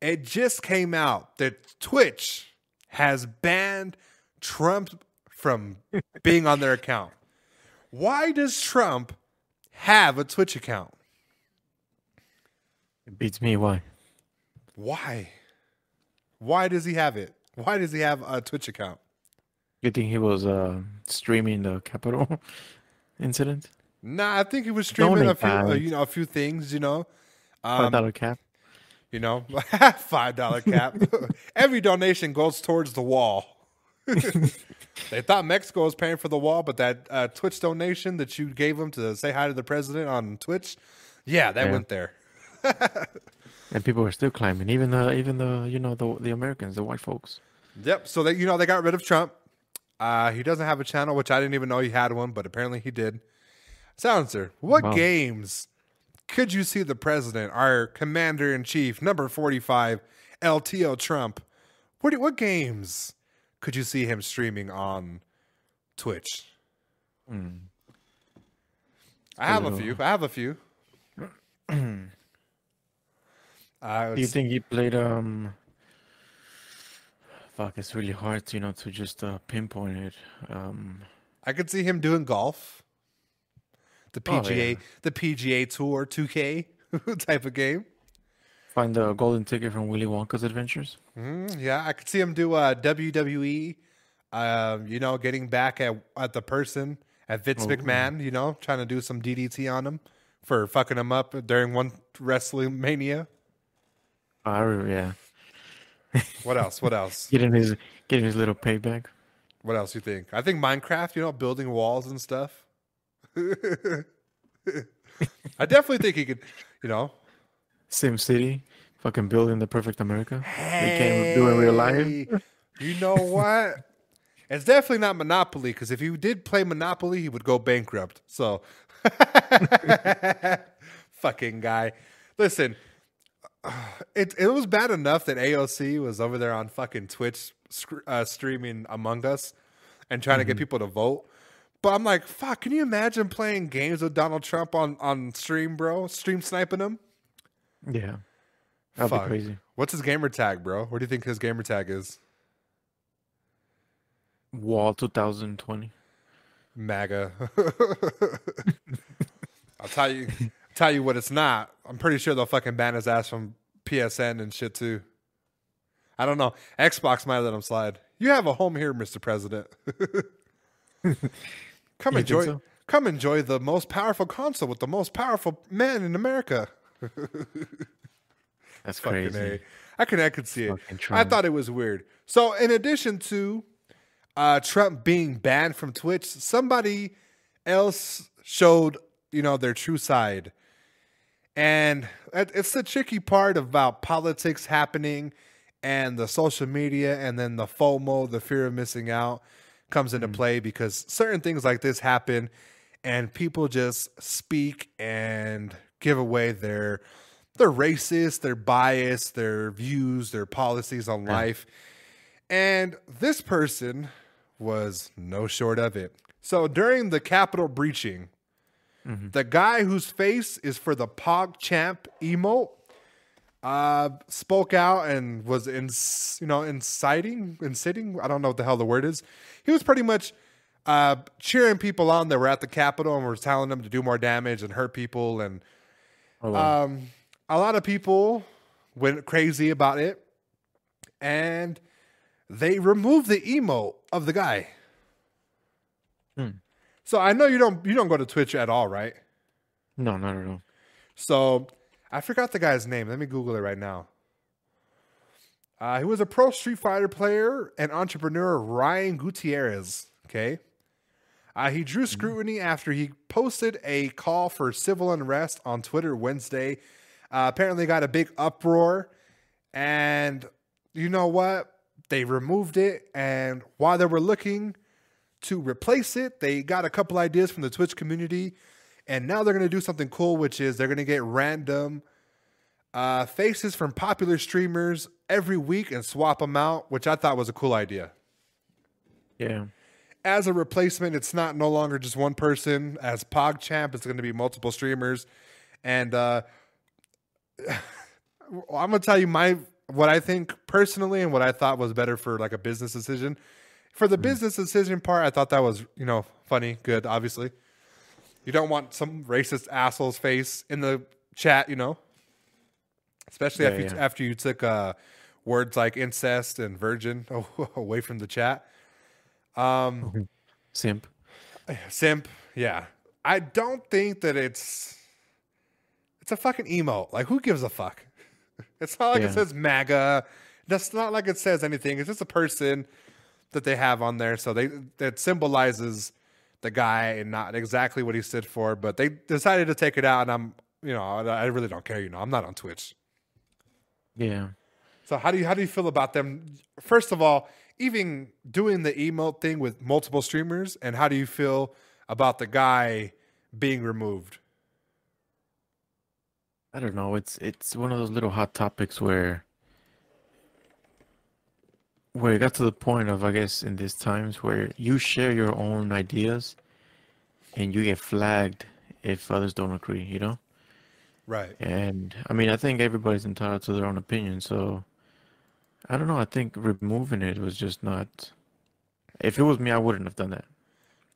B: It just came out that Twitch has banned Trump from being on their account. Why does Trump have a Twitch account?
C: It beats me. Why?
B: Why? Why does he have it? Why does he have a Twitch account?
C: You think he was streaming the Capitol incident?
B: Nah, I think he was streaming a few things.
C: $5 cap.
B: $5 cap. Every donation goes towards the wall. They thought Mexico was paying for the wall, but that Twitch donation that you gave them to say hi to the president on Twitch, that went there.
C: And people were still climbing, even the Americans, the white folks.
B: Yep. So they got rid of Trump. He doesn't have a channel, which I didn't even know he had one, but apparently he did. Silencer, what games could you see the president, our commander in chief, number 45, LTO Trump? What games could you see him streaming on Twitch? I have a few.
C: Do you think he played fuck, it's really hard, to just pinpoint it.
B: I could see him doing golf. The PGA, the PGA Tour 2K type of game.
C: Find the golden ticket from Willy Wonka's Adventures.
B: Yeah, I could see him do WWE. Getting back at the person at Vince McMahon. Trying to do some DDT on him for fucking him up during one Wrestling Mania.
C: Yeah.
B: What else?
C: Getting his little payback.
B: What else you think? I think Minecraft. Building walls and stuff. I definitely think he could.
C: Sim City, fucking building the perfect America. They can't do in real life.
B: You know what? It's definitely not Monopoly, because if he did play Monopoly, he would go bankrupt. So, fucking guy. Listen, it was bad enough that AOC was over there on fucking Twitch streaming Among Us and trying to get people to vote. But I'm like, fuck, can you imagine playing games with Donald Trump on stream, bro? Stream sniping him?
C: Yeah. That'd be crazy.
B: What's his gamer tag, bro? What do you think his gamer tag is?
C: Wall 2020.
B: MAGA. I'll tell you what it's not. I'm pretty sure they'll fucking ban his ass from PSN and shit too. I don't know. Xbox might let him slide. You have a home here, Mr. President. Come enjoy the most powerful console with the most powerful man in America.
C: That's crazy.
B: I could see it. I thought it was weird. So in addition to Trump being banned from Twitch, somebody else showed, their true side. And it's the tricky part about politics happening and the social media, and then the FOMO, the fear of missing out, comes into play, because certain things like this happen and people just speak and give away their racist, their bias, their views, their policies on life. And this person was no short of it. So during the Capitol breaching, the guy whose face is for the PogChamp emote spoke out and was inciting. I don't know what the hell the word is. He was pretty much cheering people on that were at the Capitol and were telling them to do more damage and hurt people. And a lot of people went crazy about it, and they removed the emote of the guy. So I know you don't go to Twitch at all, right?
C: No, not at all.
B: So I forgot the guy's name. Let me Google it right now. He was a pro Street Fighter player and entrepreneur, Ryan Gutierrez. Okay. He drew scrutiny after he posted a call for civil unrest on Twitter Wednesday. Apparently got a big uproar. And you know what? They removed it. And while they were looking to replace it, they got a couple ideas from the Twitch community. And now they're going to do something cool, which is they're going to get random faces from popular streamers every week and swap them out, which I thought was a cool idea.
C: Yeah.
B: As a replacement, it's not no longer just one person. As PogChamp, it's going to be multiple streamers. And I'm going to tell you what I think personally and what I thought was better for like a business decision. For the business decision part, I thought that was, funny, good, obviously. You don't want some racist asshole's face in the chat, especially after you took words like incest and virgin away from the chat.
C: Simp.
B: Yeah. I don't think that it's a fucking emote. Like, who gives a fuck? It's not like it says MAGA. That's not like it says anything. It's just a person that they have on there. So that symbolizes the guy and not exactly what he stood for. But they decided to take it out, and I really don't care. I'm not on Twitch.
C: Yeah.
B: So how do you feel about them? First of all, even doing the emote thing with multiple streamers, and how do you feel about the guy being removed?
C: I don't know. It's one of those little hot topics where it got to the point of, I guess, in these times where you share your own ideas and you get flagged if others don't agree,
B: Right.
C: And I mean, I think everybody's entitled to their own opinion. So I don't know. I think removing it was just not. If it was me, I wouldn't have done that.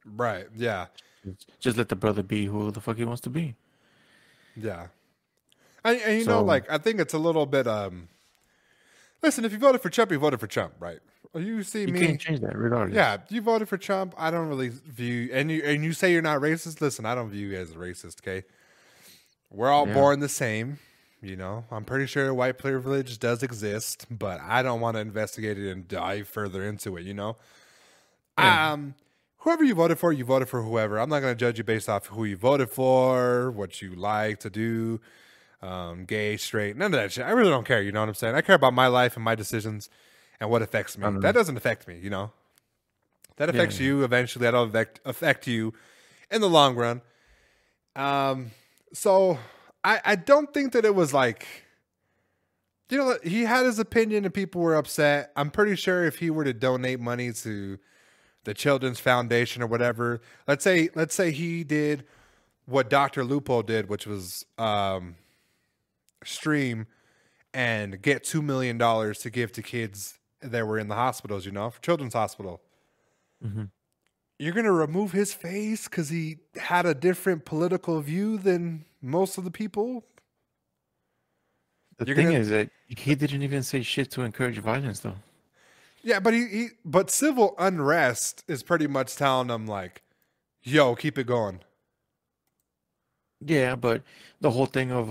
B: Right. Yeah.
C: Just let the brother be who the fuck he wants to be.
B: Yeah. And I think it's a little bit. Listen, if you voted for Trump, you voted for Trump, right? You see me.
C: You can't change that, regardless.
B: Yeah, you voted for Trump. I don't really view, and you say you're not racist. Listen, I don't view you as a racist. Okay, we're all born the same. I'm pretty sure white privilege does exist, but I don't want to investigate it and dive further into it. Whoever you voted for whoever. I'm not going to judge you based off who you voted for, what you like to do. Gay, straight, none of that shit. I really don't care. You know what I'm saying? I care about my life and my decisions and what affects me. That doesn't affect me, That affects you eventually. That'll affect you in the long run. So I don't think that it was like, he had his opinion and people were upset. I'm pretty sure if he were to donate money to the Children's Foundation or whatever, let's say he did what Dr. Lupo did, which was, stream and get $2 million to give to kids that were in the hospitals, for Children's Hospital.
C: Mm-hmm.
B: You're going to remove his face because he had a different political view than most of the people?
C: The thing is that he didn't even say shit to encourage violence, though.
B: Yeah, but but civil unrest is pretty much telling them, like, yo, keep it going.
C: Yeah, but the whole thing of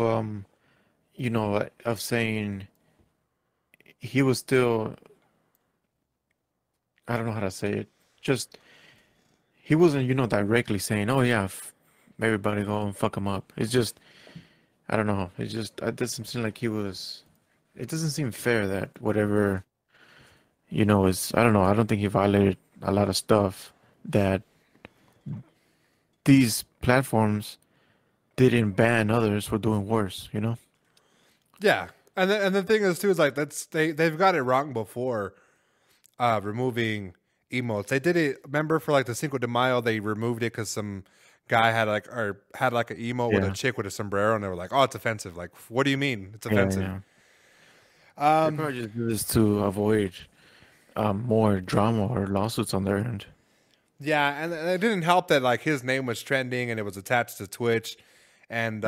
C: of saying he was still, I don't know how to say it. Just he wasn't, directly saying, "Oh yeah, everybody go and fuck him up." It's just, I don't know. It doesn't seem like he was. It doesn't seem fair that whatever, is, I don't know. I don't think he violated a lot of stuff that these platforms didn't ban others for doing worse.
B: Yeah, and the thing is too is like they've got it wrong before, removing emotes. They did it. Remember for like the Cinco de Mayo, they removed it because some guy had an emote with a chick with a sombrero, and they were like, "Oh, it's offensive." Like, what do you mean it's offensive?
C: Yeah. They probably just do this to avoid more drama or lawsuits on their end.
B: Yeah, and it didn't help that like his name was trending and it was attached to Twitch, and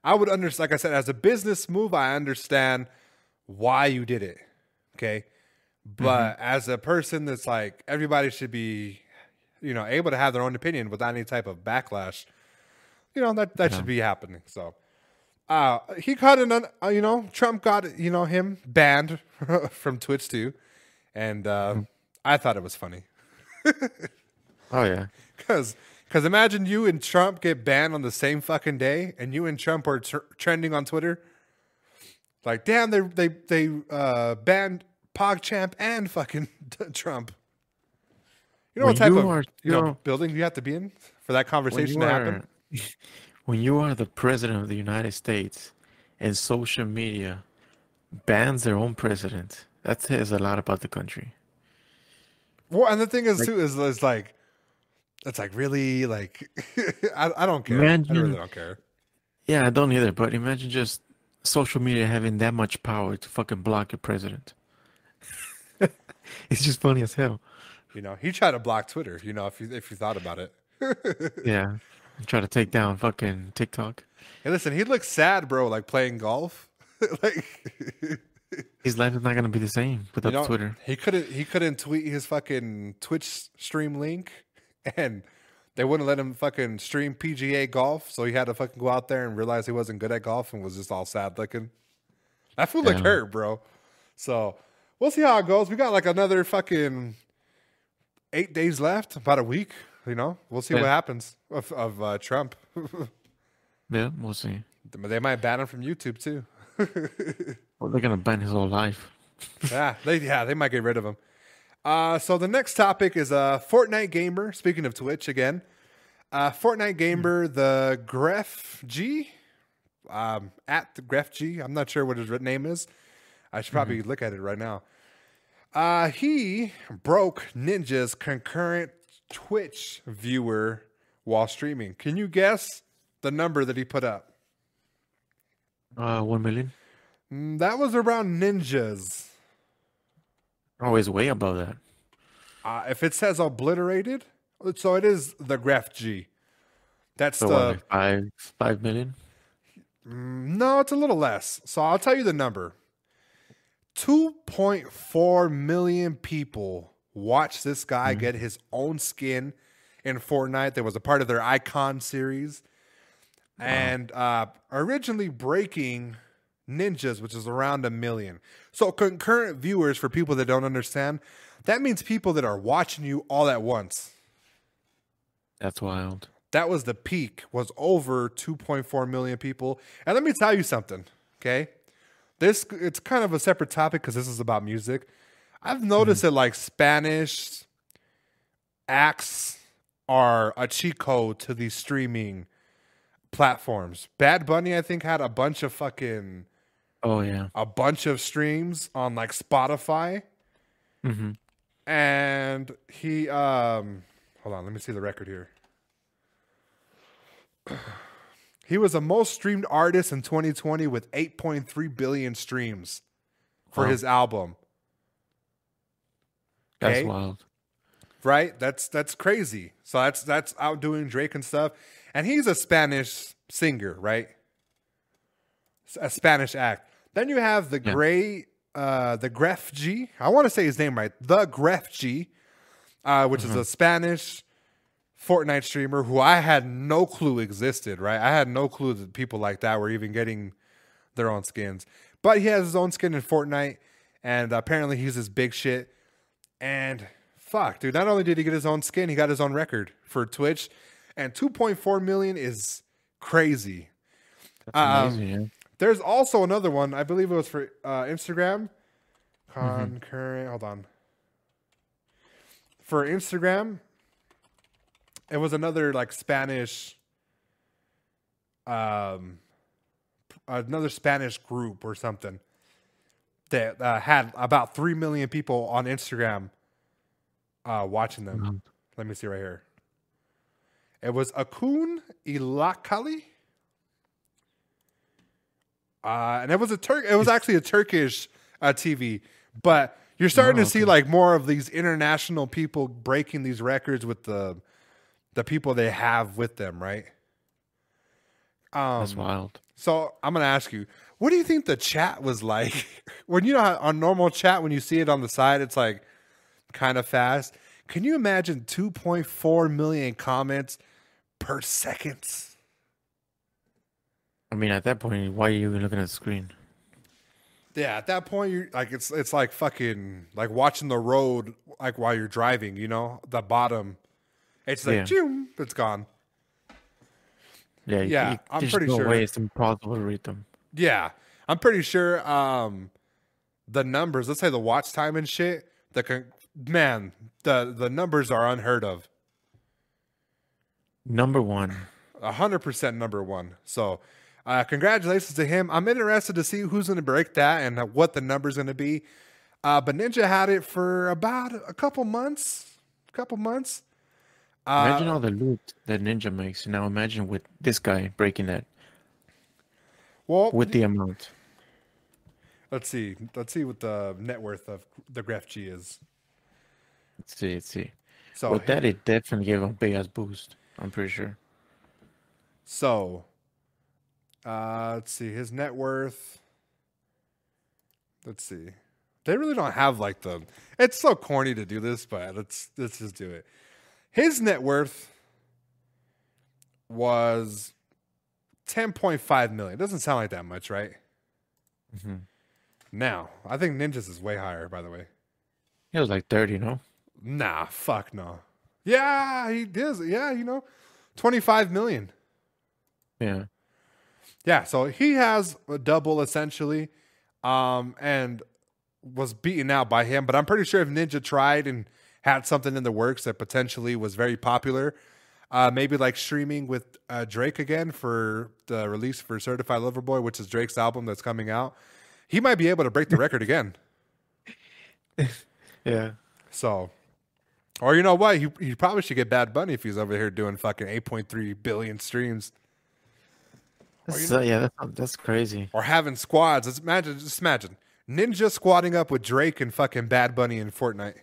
B: I would understand, like I said, as a business move, I understand why you did it. Okay. But as a person that's like, everybody should be, able to have their own opinion without any type of backlash, that should be happening. So He got Trump got, him banned from Twitch too. And I thought it was funny.
C: Oh yeah.
B: Because imagine you and Trump get banned on the same fucking day, and you and Trump are trending on Twitter. Like, damn, they banned PogChamp and fucking Trump. You know what type of building you have to be in for that conversation to happen?
C: When you are the president of the United States and social media bans their own president, that says a lot about the country.
B: Well, and the thing is, too, is like, it's like, really, like, I don't care. I really don't care.
C: Yeah, I don't either, but imagine just social media having that much power to fucking block your president. It's just funny as hell.
B: He tried to block Twitter, if you thought about it.
C: Yeah. Try to take down fucking TikTok.
B: Hey, listen, he looks sad, bro, like playing golf. Like
C: his life is not gonna be the same without Twitter.
B: He couldn't tweet his fucking Twitch stream link, and they wouldn't let him fucking stream PGA golf, so he had to fucking go out there and realize he wasn't good at golf and was just all sad looking. That fool looked hurt, bro. So we'll see how it goes. We got like another fucking 8 days left, about a week. We'll see what happens of Trump.
C: Yeah, we'll see.
B: They might ban him from YouTube too.
C: Well, they're gonna ban his whole life.
B: They might get rid of him. So the next topic is a Fortnite gamer. Speaking of Twitch again, Fortnite gamer, the Gref G, at the Gref G. I'm not sure what his name is. I should probably look at it right now. He broke Ninja's concurrent Twitch viewer while streaming. Can you guess the number that he put up?
C: 1 million.
B: That was around Ninja's.
C: Always way above that.
B: If it says obliterated, so it is the Graph G. That's
C: so
B: the
C: like 5 million.
B: No, it's a little less. So I'll tell you the number. 2.4 million people watched this guy get his own skin in Fortnite. That was a part of their Icon series. Wow. And originally breaking Ninjas, which is around 1 million. So concurrent viewers, for people that don't understand, that means people that are watching you all at once.
C: That's wild.
B: That was the peak, was over 2.4 million people. And let me tell you something, okay? It's kind of a separate topic because this is about music. I've noticed that like Spanish acts are a cheat code to these streaming platforms. Bad Bunny, I think, had a bunch of fucking a bunch of streams on like Spotify. And he hold on, let me see the record here. He was the most streamed artist in 2020 with 8.3 billion streams for his album.
C: That's wild.
B: Right? That's crazy. So that's outdoing Drake and stuff. And he's a Spanish singer, right? A Spanish act. Then you have the the Gref G. I want to say his name right. The Gref G, which is a Spanish Fortnite streamer who I had no clue existed, right? I had no clue that people like that were even getting their own skins. But he has his own skin in Fortnite, and apparently he's this big shit. And fuck, dude, not only did he get his own skin, he got his own record for Twitch. And 2.4 million is crazy.
C: That's amazing, yeah.
B: There's also another one. I believe it was for Instagram. Concurrent, hold on. For Instagram, it was another like Spanish, another Spanish group or something that had about 3 million people on Instagram watching them. Let me see right here. It was Akun Ilakali. And it was it was actually a Turkish TV, but you're starting to see like more of these international people breaking these records with the people they have with them, right?
C: That's wild.
B: So I'm gonna ask you, what do you think the chat was like when on normal chat, when you see it on the side, it's like kind of fast. Can you imagine 2.4 million comments per second?
C: I mean, at that point, why are you even looking at the screen?
B: Yeah, at that point, you're like it's like fucking like watching the road like while you're driving. You know, the bottom, it's like,
C: Yeah.
B: choom, it's gone.
C: Yeah,
B: Yeah, I'm
C: there's
B: pretty
C: no
B: sure.
C: way it's impossible to read them.
B: Yeah, I'm pretty sure. The numbers, let's say the watch time and shit. Man, the numbers are unheard of.
C: Number one.
B: 100% number one. So, congratulations to him. I'm interested to see who's going to break that and what the number's going to be. But Ninja had it for about a couple months.
C: Imagine all the loot that Ninja makes. Now imagine with this guy breaking that
B: Well,
C: with the amount.
B: let's see what the net worth of the Graph G is.
C: Let's see.
B: So,
C: With that, it definitely gave him a big ass boost. I'm pretty sure.
B: So, let's see his net worth. Let's see. They really don't have like the. It's so corny to do this, but let's just do it. His net worth was 10.5 million. Doesn't sound like that much, right?
C: Mm-hmm.
B: Now, I think Ninja's is way higher. By the way,
C: He was like 30, no?
B: nah, fuck no. Yeah, he does. Yeah, 25 million.
C: Yeah.
B: Yeah, so he has a double essentially, and was beaten out by him. But I'm pretty sure if Ninja tried and had something in the works that potentially was very popular, maybe like streaming with Drake again for the release for Certified Lover Boy, which is Drake's album that's coming out, he might be able to break the record again.
C: Yeah.
B: So, or you know what? He probably should get Bad Bunny if he's over here doing fucking 8.3 billion streams.
C: That's crazy.
B: Or having squads. Just imagine Ninja squatting up with Drake and fucking Bad Bunny in Fortnite.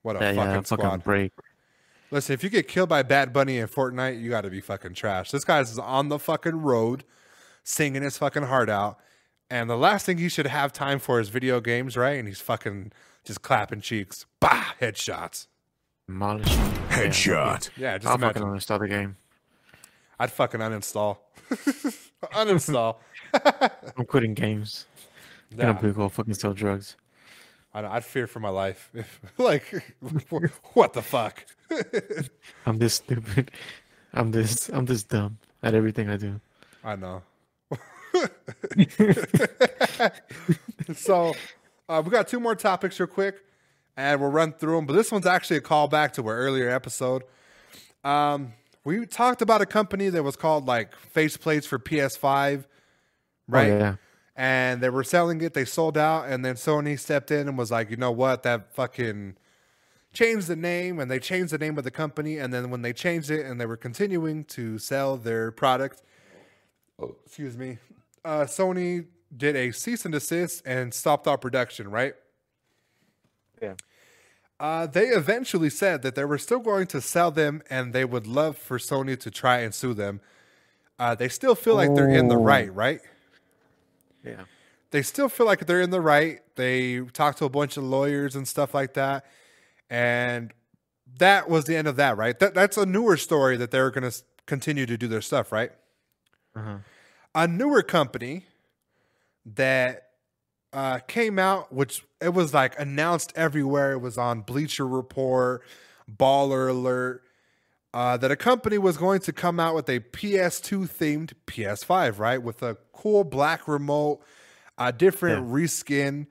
B: What a fucking squad.
C: Break.
B: Listen, if you get killed by Bad Bunny in Fortnite, you got to be fucking trash. This guy's on the fucking road singing his fucking heart out. And the last thing he should have time for is video games, right? And he's fucking just clapping cheeks. Bah! Headshots.
C: Demolish.
A: Headshot.
B: Yeah, just
C: I'll
B: imagine.
C: fucking uninstall the game.
B: I'd fucking uninstall. Uninstall.
C: I'm quitting games. I'm
B: Yeah.
C: gonna go fucking sell drugs.
B: I'd fear for my life. Like, what the fuck?
C: I'm this stupid. I'm this dumb at everything I do.
B: I know. So, we got two more topics real quick, and we'll run through them. But this one's actually a callback to our earlier episode. We talked about a company that was called like faceplates for PS5, right?
C: Oh, yeah.
B: And they were selling it. They sold out, and then Sony stepped in and was like, you know what? That fucking changed the name, and they changed the name of the company. And then when they changed it, and they were continuing to sell their product, Sony did a cease and desist and stopped all production, right?
C: Yeah.
B: They eventually said that they were still going to sell them, and they would love for Sony to try and sue them. They still feel like they're in the right?
C: Yeah.
B: They still feel like they're in the right. They talked to a bunch of lawyers and stuff like that. And that was the end of that, right? That's a newer story that they're going to continue to do their stuff, right?
C: Uh-huh.
B: A newer company that came out, which it was like announced everywhere. It was on Bleacher Report, Baller Alert, that a company was going to come out with a PS2 themed PS5, right? With a cool black remote, a different reskin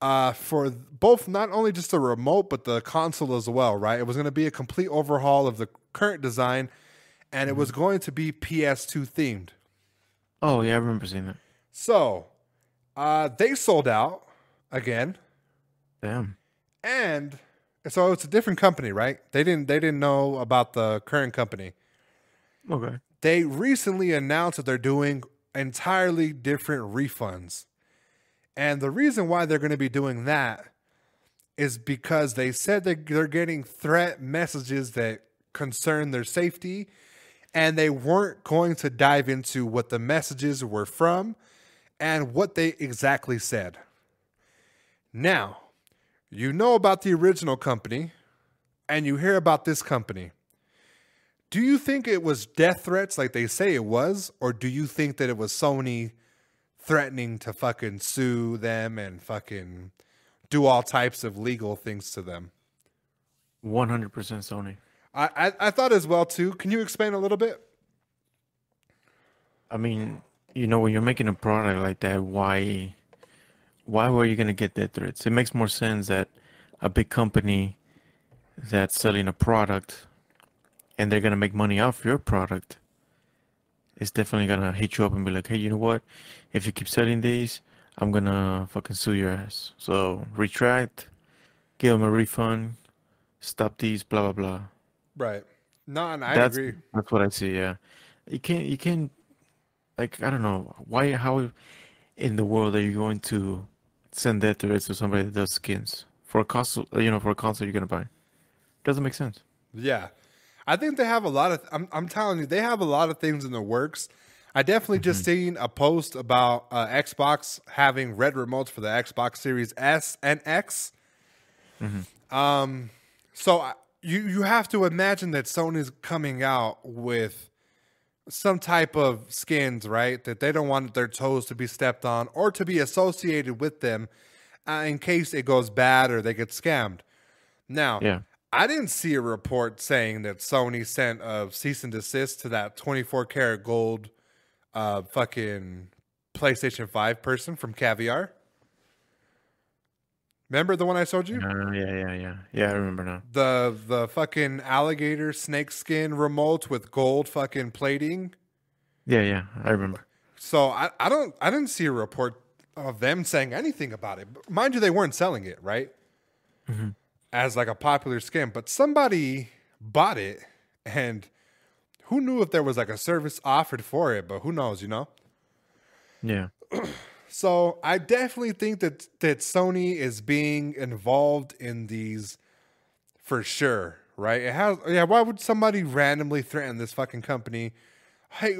B: for both, not only just the remote, but the console as well, right? It was going to be a complete overhaul of the current design, and it was going to be PS2 themed.
C: Oh, yeah, I remember seeing that.
B: So, they sold out again.
C: Damn.
B: And so it's a different company, right? They didn't know about the current company.
C: Okay.
B: They recently announced that they're doing entirely different refunds. And the reason why they're going to be doing that is because they said that they're getting threat messages that concern their safety, and they weren't going to dive into what the messages were from and what they exactly said. Now, you know about the original company, and you hear about this company. Do you think it was death threats like they say it was, or do you think that it was Sony threatening to fucking sue them and fucking do all types of legal things to them?
C: 100% Sony.
B: I thought as well too. Can you explain a little bit?
C: I mean, when you're making a product like that, why were you gonna get death threats? It makes more sense that a big company that's selling a product and they're gonna make money off your product is definitely gonna hit you up and be like, hey, you know what? If you keep selling these, I'm gonna fucking sue your ass. So retract, give them a refund, stop these, blah blah blah.
B: Right. No, and I
C: That's
B: agree.
C: that's what I see. Yeah, you can't like I don't know how in the world are you going to send death threats to somebody that does skins for a console? For a console you're gonna buy. Doesn't make sense.
B: Yeah. I think they have a lot of, I'm telling you, they have a lot of things in the works. I definitely just seen a post about Xbox having red remotes for the Xbox Series S and X. So you have to imagine that Sony's coming out with some type of skins, right? That they don't want their toes to be stepped on or to be associated with them in case it goes bad or they get scammed. Now,
C: Yeah.
B: I didn't see a report saying that Sony sent a cease and desist to that 24 karat gold fucking PlayStation 5 person from Caviar. Remember the one I showed you?
C: Yeah, I remember now.
B: The fucking alligator snake skin remote with gold fucking plating.
C: Yeah, I remember.
B: So I didn't see a report of them saying anything about it. Mind you, they weren't selling it, right? As like a popular skin, but somebody bought it, and who knew if there was like a service offered for it, but who knows,
C: Yeah.
B: So I definitely think that Sony is being involved in these for sure, right? Why would somebody randomly threaten this fucking company? Hey,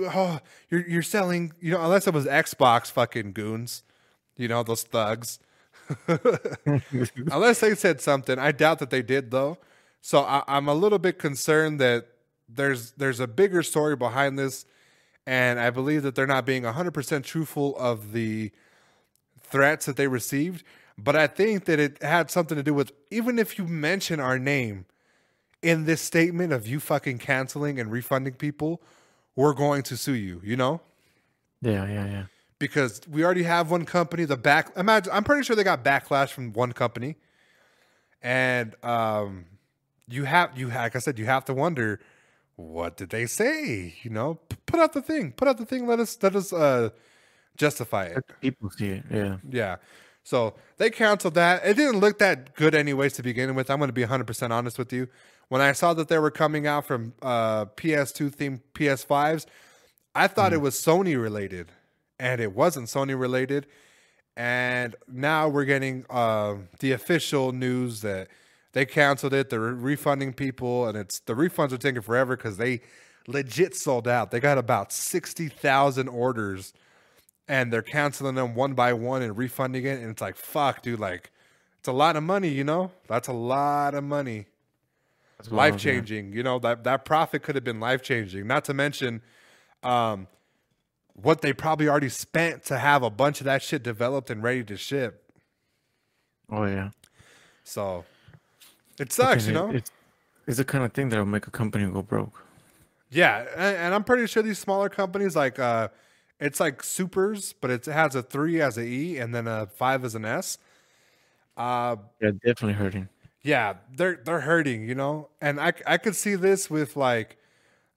B: you're selling, unless it was Xbox fucking goons, those thugs. Unless they said something. I doubt that they did though. So I'm a little bit concerned that there's a bigger story behind this, and I believe that they're not being 100% truthful of the threats that they received. But I think that it had something to do with, even if you mention our name in this statement of you fucking canceling and refunding people, we're going to sue you,
C: Yeah.
B: Because we already have one company. I'm pretty sure they got backlash from one company, and like I said, you have to wonder, what did they say? Put out the thing. Let us justify it.
C: People see it. Yeah.
B: Yeah. So they canceled that. It didn't look that good anyways to begin with. I'm going to be 100% honest with you. When I saw that they were coming out from PS2 themed PS5s, I thought it was Sony related. And it wasn't Sony related. And now we're getting the official news that they canceled it. They're refunding people, and the refunds are taking forever because they legit sold out. They got about 60,000 orders, and they're canceling them one by one and refunding it. And it's like, fuck, dude, like, it's a lot of money, That's a lot of money. Life changing, that profit could have been life changing. Not to mention, what they probably already spent to have a bunch of that shit developed and ready to ship.
C: Oh yeah.
B: So it sucks,
C: It's the kind of thing that'll make a company go broke.
B: Yeah, and I'm pretty sure these smaller companies, like it's like Supers, but it has a 3 as an E and then a 5 as an S.
C: Yeah, definitely hurting.
B: Yeah, they're hurting, And I could see this with like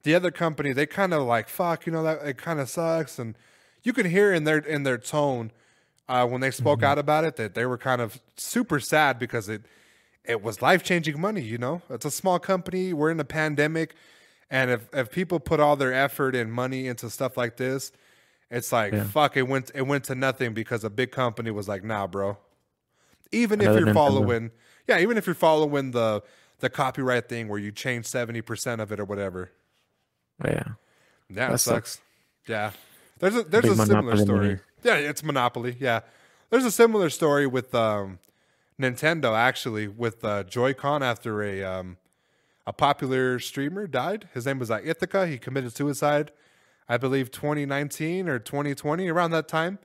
B: the other company. They kind of like, fuck, that it kind of sucks, and you could hear in their tone when they spoke out about it that they were kind of super sad because it was life-changing money, It's a small company. We're in a pandemic, and if people put all their effort and money into stuff like this, it's like, fuck, it went to nothing because a big company was like, nah, bro. Even if you're following the copyright thing where you change 70% of it or whatever.
C: Yeah.
B: Yeah,
C: That
B: it sucks.
C: sucks.
B: Yeah. There's a similar story.
C: Money.
B: Yeah, it's Monopoly. Yeah. There's a similar story with Nintendo, actually, with Joy-Con after a popular streamer died. His name was Ithaca. He committed suicide, I believe 2019 or 2020, around that time.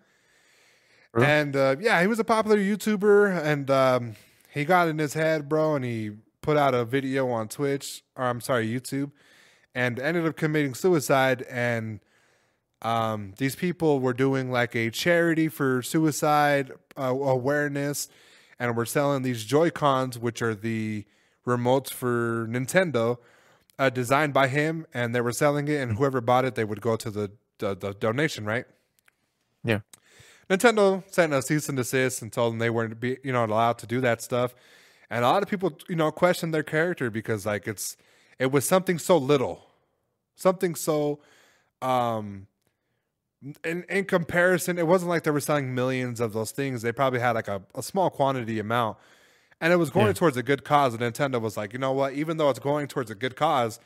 C: Really?
B: And yeah, he was a popular YouTuber, and he got in his head, bro, and he put out a video on Twitch, or I'm sorry, YouTube, and ended up committing suicide. And these people were doing like a charity for suicide awareness, and were selling these Joy-Cons, which are the remotes for Nintendo, designed by him, and they were selling it, and whoever bought it, they would go to the donation, right?
C: Yeah.
B: Nintendo sent a cease and desist and told them they weren't allowed to do that stuff. And a lot of people, questioned their character because like it was something so little, something so, in comparison, it wasn't like they were selling millions of those things. They probably had like a small quantity amount, and it was going towards a good cause. And Nintendo was like, you know what? Even though it's going towards a good cause,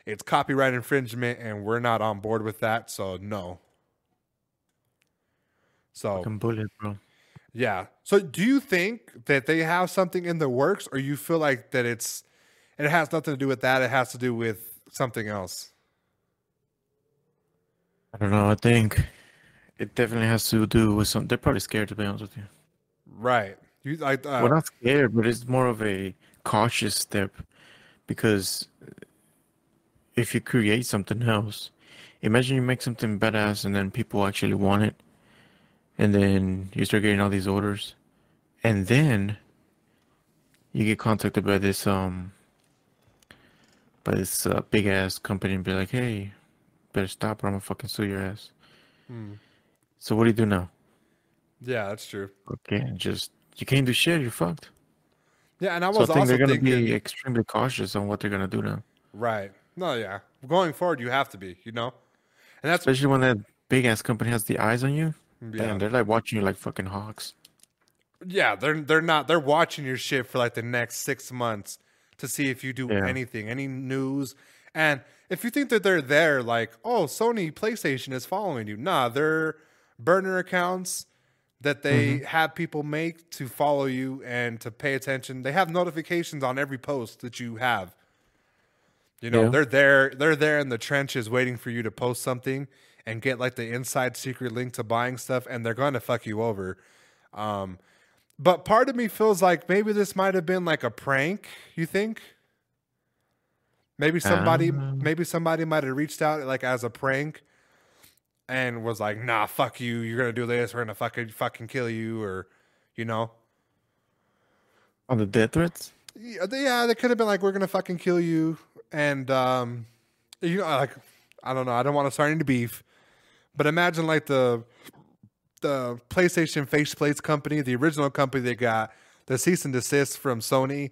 B: it's copyright infringement, and we're not on board with that. So no. So
C: Fucking bullet, bro.
B: yeah. So do you think that they have something in the works, or you feel like that it has nothing to do with that? It has to do with something else.
C: I don't know. I think it definitely has to do with some. They're probably scared, to be honest with you.
B: Right. You like
C: Well, not scared, but it's more of a cautious step, because if you create something else, imagine you make something badass and then people actually want it, and then you start getting all these orders, and then you get contacted by this big ass company and be like, hey, better stop or I'm gonna fucking sue your ass. So what do you do now?
B: Yeah, that's true.
C: Okay, you can't do shit, you're fucked.
B: Yeah, and I
C: So
B: was
C: I think
B: also
C: they're gonna
B: thinking,
C: be extremely cautious on what they're gonna do now.
B: right. No, yeah. Going forward, you have to be, And that's
C: Especially when that big ass company has the eyes on you.
B: yeah.
C: Damn, they're like watching you like fucking hawks.
B: Yeah, they're watching your shit for like the next 6 months to see if you do anything, any news. And if you think that they're there, like, oh, Sony PlayStation is following you. Nah, they're burner accounts that they have people make to follow you and to pay attention. They have notifications on every post that you have. They're there in the trenches waiting for you to post something and get like the inside secret link to buying stuff, and they're going to fuck you over. But part of me feels like maybe this might have been like a prank, you think? Maybe somebody might have reached out like as a prank and was like, nah, fuck you, you're gonna do this, we're gonna fucking kill you, or
C: On the death threats?
B: yeah, they could have been like, we're gonna fucking kill you. And like, I don't know, I don't want to start any beef, but imagine like the PlayStation faceplates company, the original company that got the cease and desist from Sony,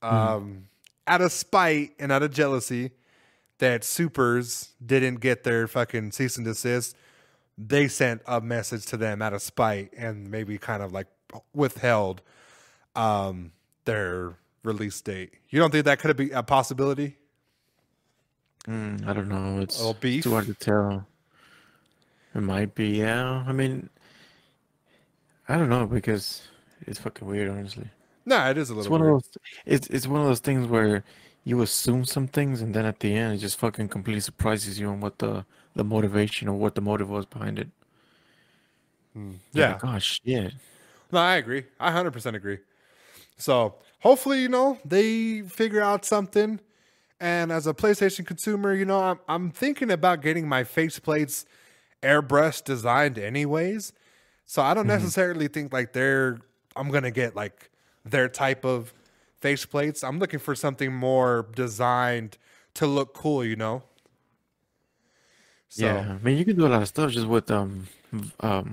B: out of spite and out of jealousy that Supers didn't get their fucking cease and desist. They sent a message to them out of spite and maybe kind of like withheld their release date. You don't think that could be a possibility?
C: I don't know. It's
B: A little beef?
C: too hard to tell. It might be, yeah. I mean, I don't know, because it's fucking weird, honestly.
B: No, it is a little
C: It's one
B: weird.
C: of those. It's one of those things where you assume some things, and then at the end, it just fucking completely surprises you on what the motivation or what the motive was behind it.
B: Yeah.
C: Like, oh shit.
B: No, I agree. I 100% agree. So hopefully, they figure out something. And as a PlayStation consumer, I'm thinking about getting my faceplates airbrush designed anyways. So I don't necessarily think like I'm going to get like their type of faceplates. I'm looking for something more designed to look cool, So,
C: Yeah, I mean, you can do a lot of stuff just with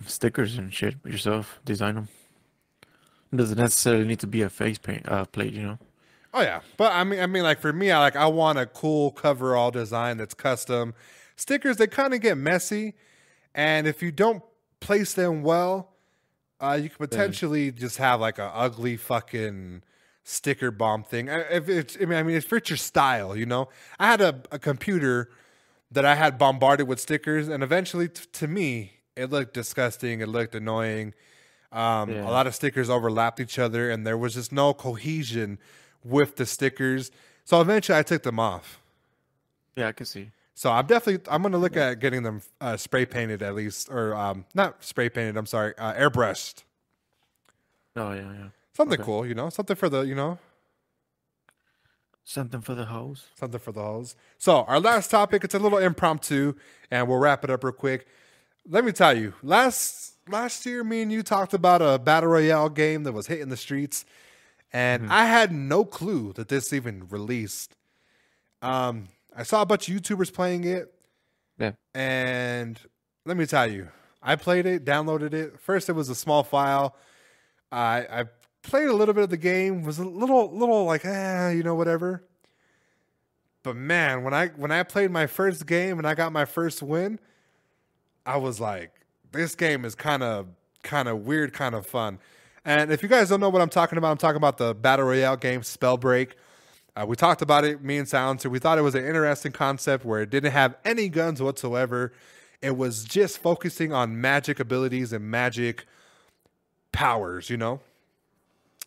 C: stickers and shit yourself. Design them. It doesn't necessarily need to be a face paint plate.
B: Oh yeah, but I mean, like for me, I want a cool coverall design that's custom. Stickers, they kind of get messy, and if you don't place them well, you could potentially just have like a ugly fucking sticker bomb thing. If it fits your style, I had a computer that I had bombarded with stickers, and eventually, to me, it looked disgusting. It looked annoying. A lot of stickers overlapped each other, and there was just no cohesion with the stickers. So eventually I took them off.
C: Yeah, I can see.
B: So I'm going to look at getting them spray painted at least, or not spray painted. I'm sorry, airbrushed.
C: Oh yeah, yeah.
B: Something
C: Okay.
B: cool, something for the,
C: Something for the hose.
B: something for the hose. So our last topic, it's a little impromptu, and we'll wrap it up real quick. Let me tell you, last year, me and you talked about a battle royale game that was hitting the streets, and I had no clue that this even released. I saw a bunch of YouTubers playing it,
C: Yeah.
B: and let me tell you, I played it, downloaded it. First, it was a small file. I played a little bit of the game, was a little like, whatever. But man, when I played my first game and I got my first win, I was like, this game is kind of weird, kind of fun. And if you guys don't know what I'm talking about the Battle Royale game, Spellbreak. We talked about it, me and Silencer. We thought it was an interesting concept where it didn't have any guns whatsoever. It was just focusing on magic abilities and magic powers, So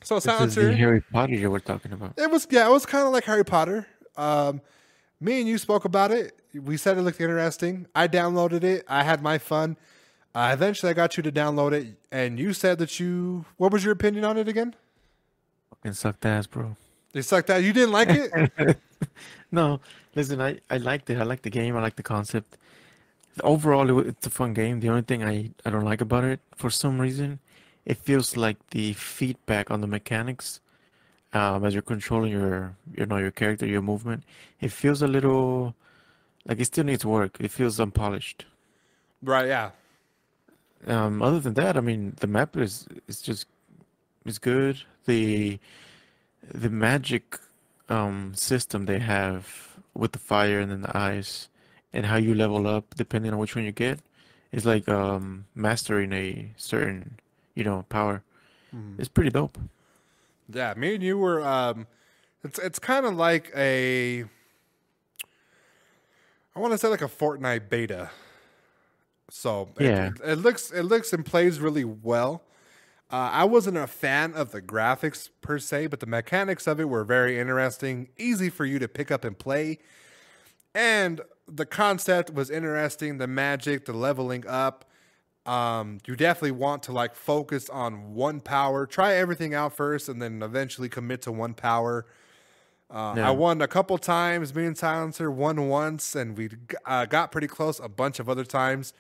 C: This is
B: Silencer,
C: the Harry Potter you were talking about.
B: it was kind of like Harry Potter. Me and you spoke about it. We said it looked interesting. I downloaded it. I had my fun. Eventually, I got you to download it, and you said that what was your opinion on it again?
C: Fucking sucked ass, bro.
B: You sucked out. You didn't like it?
C: No, listen, I liked it. I like the game. I like the concept. Overall, it's a fun game. The only thing I don't like about it, for some reason, it feels like the feedback on the mechanics, as you're controlling your character, your movement, it feels a little like it still needs work. It feels unpolished.
B: Right, yeah.
C: Other than that, I mean, the map is good. The magic system they have with the fire and then the ice and how you level up depending on which one you get is like mastering a certain power. It's pretty dope.
B: Yeah, me and you were it's kind of like I want to say like a Fortnite beta. So
C: Yeah.
B: it looks and plays really well. I wasn't a fan of the graphics per se, but the mechanics of it were very interesting, easy for you to pick up and play. And the concept was interesting, the magic, the leveling up. You definitely want to like focus on one power, try everything out first, and then eventually commit to one power.
C: Yeah.
B: I won a couple times. Me and Silencer won once, and we got pretty close a bunch of other times.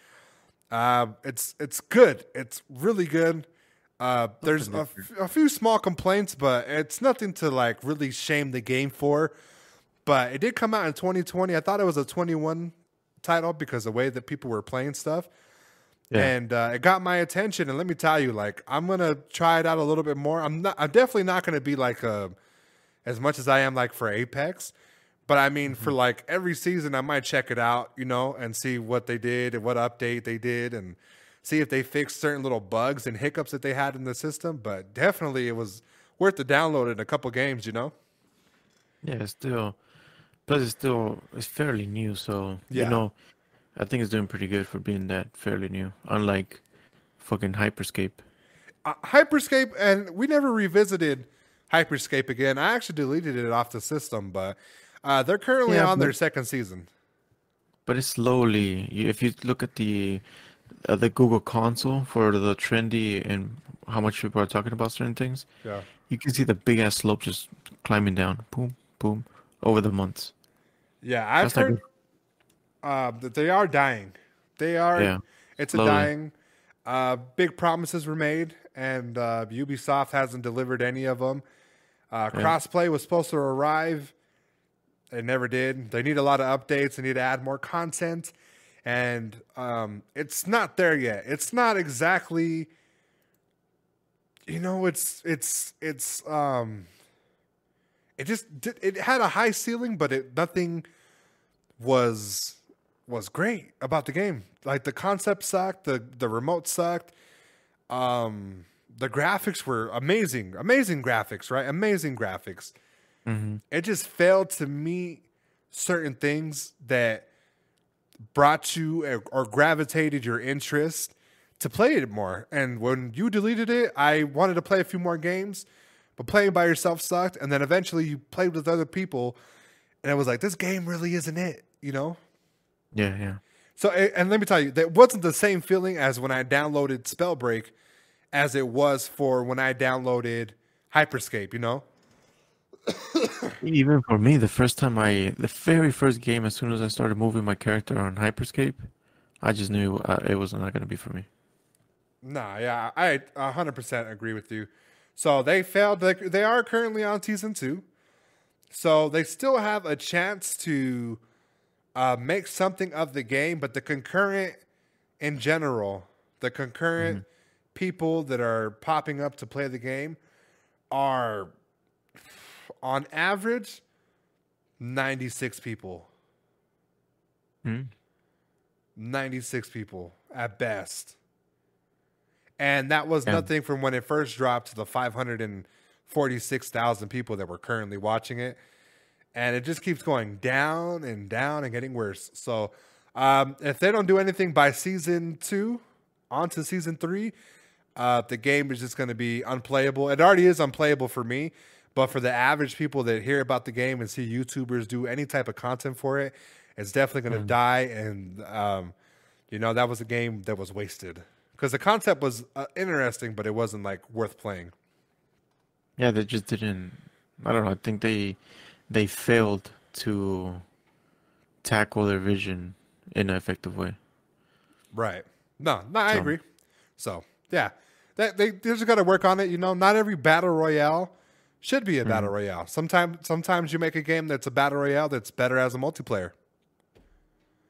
B: It's good. It's really good. There's a few small complaints, but it's nothing to like really shame the game for. But it did come out in 2020. I thought it was a 21 title because of the way that people were playing stuff.
C: Yeah.
B: And it got my attention. And let me tell you, like, I'm gonna try it out a little bit more. I'm definitely not gonna be like as much as I am like for Apex. But I mean, for like every season, I might check it out, and see what they did and what update they did, and see if they fixed certain little bugs and hiccups that they had in the system. But definitely, it was worth the download in a couple games,
C: Yeah, it's still. Plus, it's fairly new, so
B: Yeah.
C: I think it's doing pretty good for being that fairly new. Unlike fucking Hyperscape.
B: Hyperscape, and we never revisited Hyperscape again. I actually deleted it off the system, but they're currently
C: Yeah,
B: on their
C: but-
B: second season.
C: But it's slowly. If you look at the Google console for the trendy and how much people are talking about certain things,
B: Yeah.
C: you can see the big ass slope just climbing down, boom, boom, over the months.
B: Yeah, I've
C: That's not
B: heard that they are dying. They are.
C: Yeah,
B: It's
C: slowly.
B: a dying. Big promises were made, and Ubisoft hasn't delivered any of them. Crossplay was supposed to arrive. It never did. They need a lot of updates. They need to add more content, and it's not there yet. It's not exactly. It had a high ceiling, but nothing was great about the game. Like the concept sucked, the remote sucked. The graphics were amazing graphics, right? Amazing graphics. It just failed to meet certain things that brought you or gravitated your interest to play it more. And when you deleted it, I wanted to play a few more games, but playing by yourself sucked. And then eventually you played with other people, and it was like, this game really isn't it, you know?
C: Yeah, yeah.
B: So, and let me tell you, that wasn't the same feeling as when I downloaded Spellbreak as it was for when I downloaded Hyperscape, you know?
C: Even for me, the very first game, as soon as I started moving my character on Hyperscape, I just knew it was not going to be for me.
B: Nah, yeah, I 100% agree with you. So they failed. They are currently on season 2. So they still have a chance to make something of the game, but the concurrent in general, the concurrent people that are popping up to play the game are, on average, 96 people. 96 people at best. And that was nothing from when it first dropped to the 546,000 people that were currently watching it. And it just keeps going down and down and getting worse. So if they don't do anything by season 2 on to season 3, the game is just going to be unplayable. It already is unplayable for me. But for the average people that hear about the game and see YouTubers do any type of content for it, it's definitely going to die. And, that was a game that was wasted. Because the concept was interesting, but it wasn't, like, worth playing.
C: Yeah, they just didn't... I don't know. I think they failed to tackle their vision in an effective way.
B: Right. No, I agree. So, yeah. They just got to work on it. Not every battle royale should be a battle royale. Sometimes you make a game that's a battle royale that's better as a multiplayer.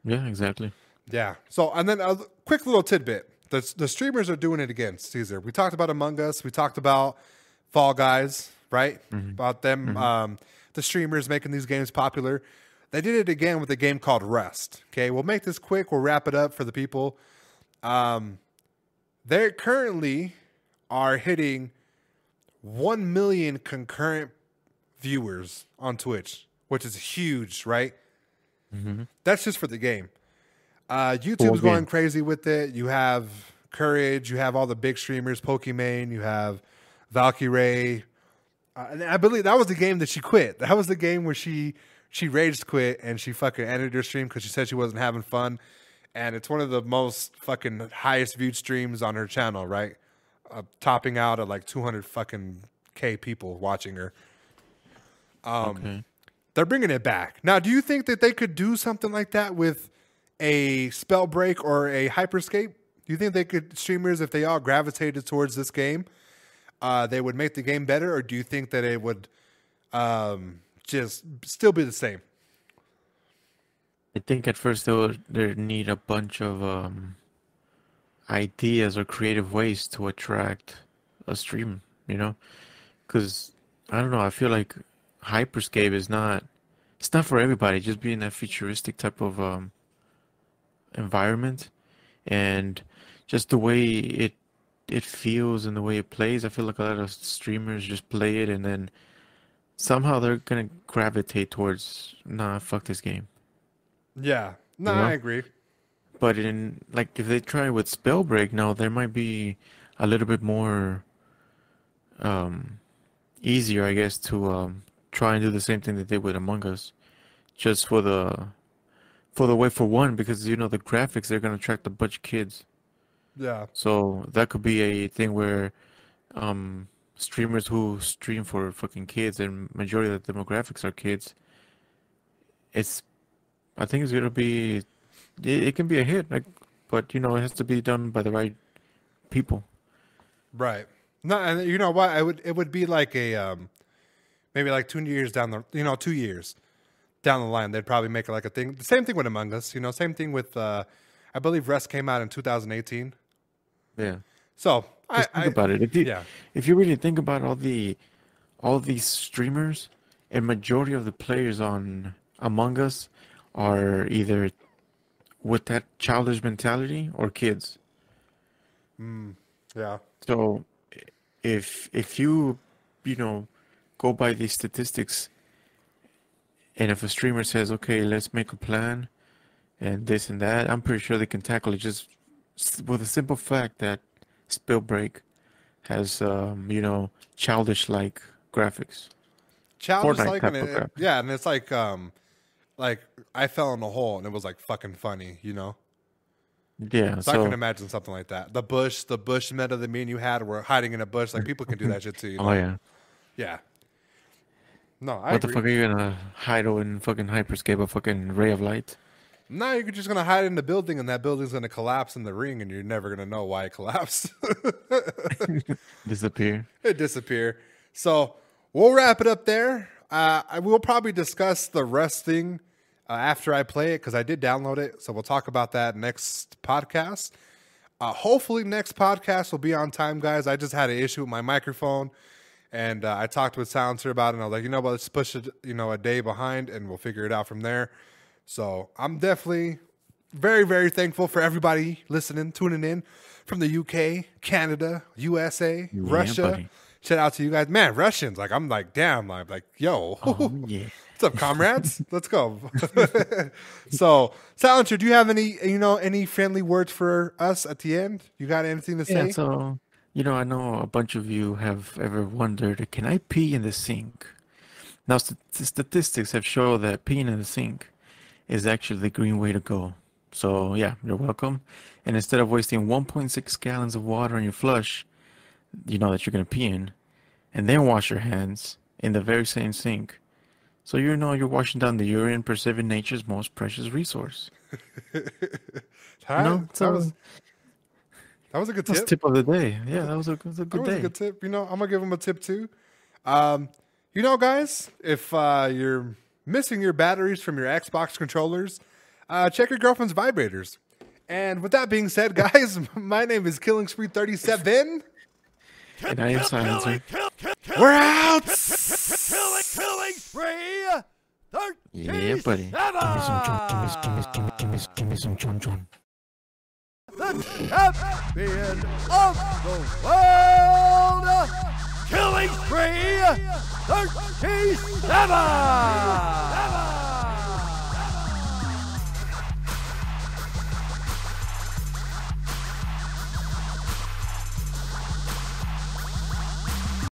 C: Yeah, exactly.
B: Yeah. So, and then a quick little tidbit. The streamers are doing it again, Caesar. We talked about Among Us. We talked about Fall Guys, right? About them, the streamers making these games popular. They did it again with a game called Rust. Okay, we'll make this quick. We'll wrap it up for the people. They currently are hitting 1 million concurrent viewers on Twitch, which is huge, right? That's just for the game. YouTube's going crazy with it. You have Courage. You have all the big streamers, Pokimane. You have Valkyrae. And I believe that was the game that she quit. That was the game where she rage quit and she fucking ended her stream because she said she wasn't having fun. And it's one of the most fucking highest viewed streams on her channel, right? Topping out at like 200 fucking K people watching her. They're bringing it back. Now, do you think that they could do something like that with a Spellbreak or a Hyperscape? Do you think they could, streamers, if they all gravitated towards this game, they would make the game better? Or do you think that it would just still be the same?
C: I think at first they need a bunch of ideas or creative ways to attract a stream, because I don't know, I feel like Hyperscape it's not for everybody. Just being that futuristic type of environment, and just the way it feels and the way it plays, I feel like a lot of streamers just play it and then somehow they're gonna gravitate towards, nah, fuck this game.
B: Yeah, no, I agree.
C: But if they try with Spellbreak now, there might be a little bit more easier, I guess, to try and do the same thing they did with Among Us, just for the way, for one, because the graphics, they're gonna attract a bunch of kids.
B: Yeah.
C: So that could be a thing where streamers who stream for fucking kids, and majority of the demographics are kids. I think it's gonna be, it can be a hit, but it has to be done by the right people.
B: Right. No, and you know what? It would be like a maybe like 2 years down the 2 years down the line, they'd probably make it like a thing. The same thing with Among Us, same thing with I believe Rust came out in 2018.
C: Yeah.
B: So
C: think about it. If you really think about all these streamers, and majority of the players on Among Us are either with that childish mentality or kids.
B: Yeah.
C: So if you go by these statistics, and if a streamer says, okay, let's make a plan and this and that, I'm pretty sure they can tackle it just with a simple fact that Spellbreak has childish like graphics.
B: Childish
C: Fortnite
B: like,
C: type
B: and
C: of graphics.
B: yeah, and it's like I fell in a hole and it was like fucking funny, you know.
C: Yeah,
B: So I
C: so
B: can imagine something like that. The bush meta that me and you had, were hiding in a bush. Like people can do that shit too. You know?
C: oh yeah.
B: Yeah. No, I
C: What the
B: agree.
C: fuck are you gonna hide in fucking hyperscape a fucking ray of light?
B: No, you're just gonna hide in the building, and that building's gonna collapse in the ring, and you're never gonna know why it collapsed.
C: Disappear.
B: It disappear. So we'll wrap it up there. I will probably discuss the Rust thing after I play it because I did download it. So we'll talk about that next podcast. Hopefully next podcast will be on time, guys. I just had an issue with my microphone, and I talked with Silencer about it. And I was like, you know what, let's push it, a day behind, and we'll figure it out from there. So I'm definitely very, very thankful for everybody listening, tuning in from the UK, Canada, USA, Russia.
C: Buddy.
B: Shout out to you guys. Man, Russians, I'm like, damn, I'm like, yo.
C: Oh, yeah.
B: What's up, comrades? Let's go. So, Silencer, do you have any friendly words for us at the end? You got anything to say?
C: Yeah, so, I know a bunch of you have ever wondered, can I pee in the sink? Now, statistics have shown that peeing in the sink is actually the green way to go. So, yeah, you're welcome. And instead of wasting 1.6 gallons of water on your flush, that you're going to pee in, and then wash your hands in the very same sink. So you're washing down the urine, preserving nature's most precious resource.
B: That was a good
C: That's
B: tip.
C: tip of the day. Yeah, that was a good
B: That
C: day.
B: was a good tip. I'm going to give him a tip too. Guys, if you're missing your batteries from your Xbox controllers, check your girlfriend's vibrators. And with that being said, guys, my name is Killing Spree 37.
C: And I am Silencer.
B: We're out.
D: Killing Spree 37.
C: Yeah, buddy. Give me some chon chon.
D: The champion of the world, Killing Spree 37.